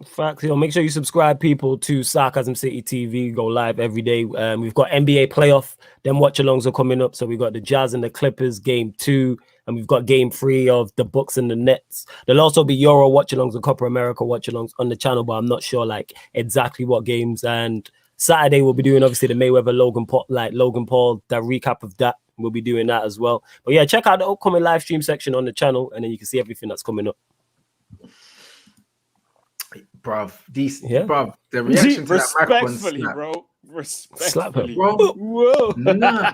Facts. Make sure you subscribe, people, to Sarcasm City TV. Go live every day. We've got NBA playoff. Then watch-alongs are coming up. So we've got the Jazz and the Clippers game 2, and we've got game 3 of the Bucks and the Nets. There'll also be Euro watch-alongs and Copa America watch-alongs on the channel, but I'm not sure like exactly what games. And Saturday we'll be doing obviously the Mayweather Logan Paul, that recap of that. We'll be doing that as well. But yeah, check out the upcoming live stream section on the channel, and then you can see everything that's coming up. Bruv, bruv, the reaction to that respectfully, bro. Respectfully, bro. Whoa. Nah,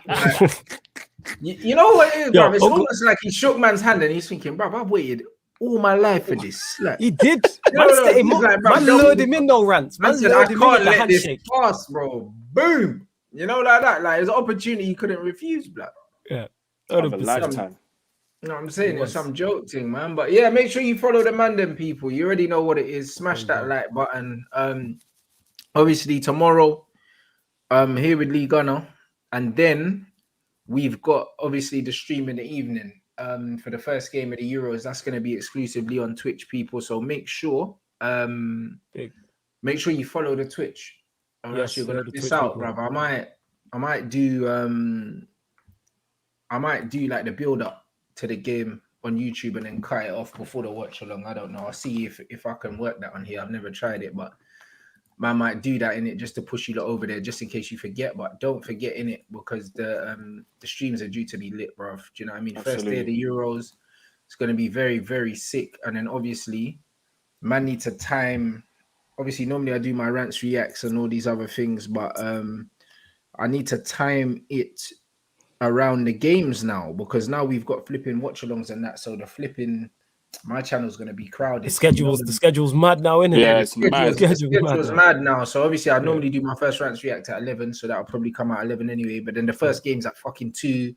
you know what it is, bruv? It's almost like he shook man's hand and he's thinking, bruv, I've waited all my life for this. Like, he did. Man lured him in, no Rants. Man said, I can't let this pass, bro. Boom. You know, like that. Like, it's an opportunity he couldn't refuse, blood. Yeah. Of a lifetime. You know what I'm saying? It's some joke thing, man. But yeah, make sure you follow the Mandem people. You already know what it is. Smash that like button. Obviously tomorrow, here with Lee Gunner, and then we've got obviously the stream in the evening. For the first game of the Euros, that's going to be exclusively on Twitch, people. So make sure you follow the Twitch. Or else you're gonna miss out, brother. I might do like the build up to the game on YouTube and then cut it off before the watch along. I don't know. I'll see if I can work that on here. I've never tried it, but man might do that in it just to push you over there, just in case you forget. But don't forget in it, because the streams are due to be lit, bro. Do you know what I mean? Absolutely. First day of the Euros, it's going to be very, very sick. And then obviously, man need to time. Obviously, normally I do my rants, reacts, and all these other things, but I need to time it around the games now, because now we've got flipping watch-alongs and that. So my channel's going to be crowded. The schedule's mad now, isn't it? Yeah, it's mad. The schedule's mad now. So obviously I normally do my first rants react at 11, so that'll probably come out 11 anyway. But then the first game's at fucking 2.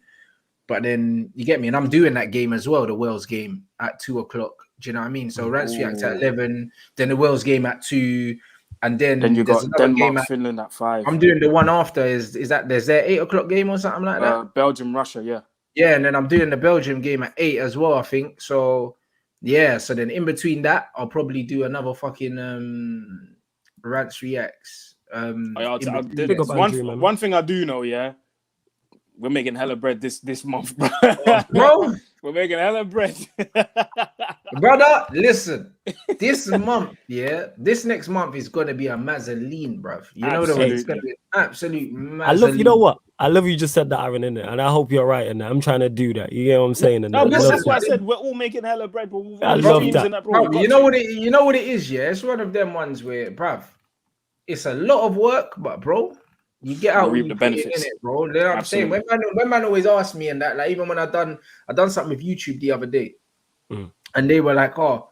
But then you get me, and I'm doing that game as well, the Wales game at 2 o'clock. Do you know what I mean? So rants react at 11, then the Wales game at 2, and then you got Denmark, Finland at 5. I'm doing the one after. Is that there's their 8 o'clock game or something like that? Belgium, Russia, yeah. Yeah, and then I'm doing the Belgium game at 8 as well, I think. So yeah, so then in between that, I'll probably do another fucking rants reacts. One thing I do know, yeah. We're making hella bread this month, bro. Bro, we're making hella bread. Brother, listen. This month, this next month is gonna be a mazzoline, bruv. You know the way it's gonna be an absolute mazzoline. You know what? I love you just said that, Aaron, innit? And I hope you're right in that. I'm trying to do that. You get what I'm saying? No, that's why I said we're all making hella bread, but I love that. Bro, you know what it is, yeah? It's one of them ones where, bruv, it's a lot of work, but bro, You get out reap what the you put in benefits. it, bro. You know what I'm saying? When man always ask me and that, like even when I done something with YouTube the other day, and they were like, "Oh,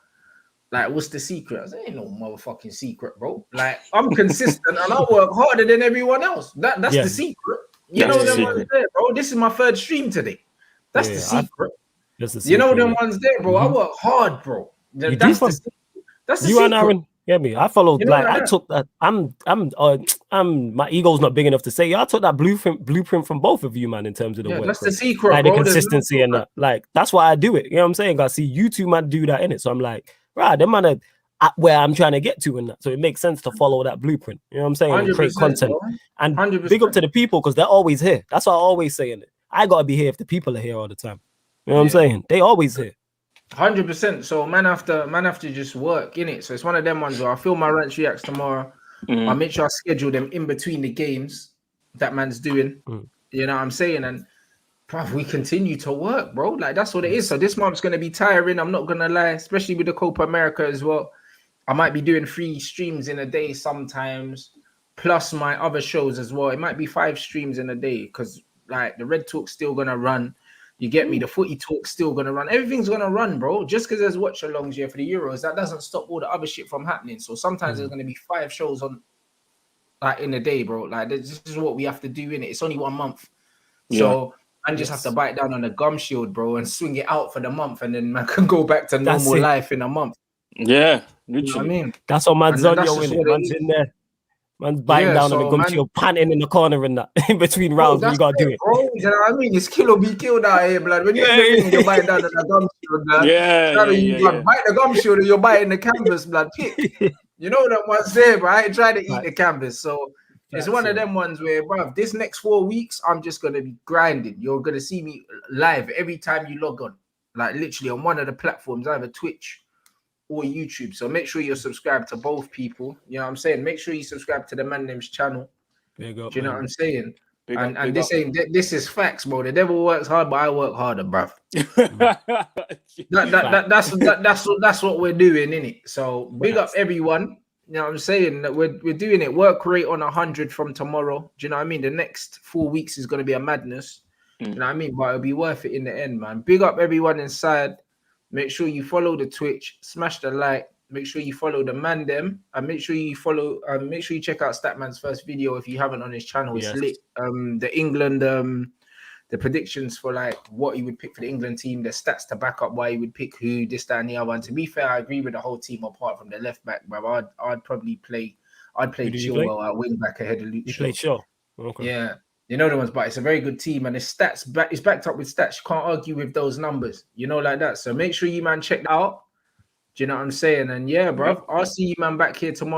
like what's the secret?" I said, "Ain't no motherfucking secret, bro. Like I'm consistent and I work harder than everyone else. That's the secret. You know them ones there, bro. This is my third stream today. That's the secret. You know them ones there, bro. I work hard, bro. That's the secret. That's the you secret. and Aaron, get me. I followed, You know like I took that. I'm my ego's not big enough to say. I took that blueprint from both of you, man. In terms of the work, that's the secret, like bro. the consistency and that. Like that's why I do it. You know what I'm saying? I see you two man do that in it, so I'm like, right, them man are at where I'm trying to get to in that. So it makes sense to follow that blueprint. You know what I'm saying? And create content. Bro. And 100%. big up to the people because they're always here. That's what I always say in it. I gotta be here if the people are here all the time. You know what I'm saying? They always here. 100%. So man after just work in it. So it's one of them ones where I film my Rants Reacts tomorrow. I'll make sure I schedule them in between the games that man's doing. You know what I'm saying? And bruv, we continue to work, bro. Like that's what it is. So this month's gonna be tiring. I'm not gonna lie, especially with the Copa America as well. I might be doing 3 streams in a day sometimes, plus my other shows as well. It might be 5 streams in a day because like the Red Talk's still gonna run. You get me? The footy talk's still gonna run. Everything's gonna run, bro. Just because there's watch alongs here for the Euros, that doesn't stop all the other shit from happening. So sometimes there's gonna be 5 shows on like in a day, bro. Like this is what we have to do in it. It's only 1 month. So I just have to bite down on the gum shield, bro, and swing it out for the month, and then man can go back to normal life in a month. Yeah, literally. You know what I mean? That's what man's on your in it. Man's in there. Man's biting down on the gum shield, panting in the corner and that in between rounds. You gotta do it. Bro, you know what I mean? It's kill or be killed out here, blood. When you're in the ring, you're biting down on the gum shield, blood. Bite the gum shield and you're biting the canvas, blood. You know that one's there, but I ain't trying to eat the canvas. So it's one of them ones where, bro, this next 4 weeks, I'm just gonna be grinding. You're gonna see me live every time you log on, like literally on one of the platforms, either Twitch or YouTube. So make sure you're subscribed to both people. You know what I'm saying? Make sure you subscribe to the Man Name's channel. There you go, do you know what I'm saying? Big and up, this is facts, bro. The devil works hard, but I work harder, bruv. That's what we're doing, innit? So big up everyone. You know what I'm saying? That we're doing it. Work rate on 100 from tomorrow. Do you know what I mean? The next 4 weeks is gonna be a madness. You know what I mean? But it'll be worth it in the end, man. Big up everyone inside. Make sure you follow the Twitch, smash the like. Make sure you follow the man them, and make sure you follow. Make sure you check out Statman's first video if you haven't on his channel. It's lit. The England, the predictions for like what he would pick for the England team, the stats to back up why he would pick who, this, that, and the other. And to be fair, I agree with the whole team apart from the left back, bro. I'd probably play. I'd play Chilwell at wing back ahead of Luke. You play Shaw. Okay. Yeah. You know the ones, but it's a very good team, and it's backed up with stats. You can't argue with those numbers, you know, like that. So make sure you man check that out. Do you know what I'm saying? And yeah, bro, I'll see you man back here tomorrow.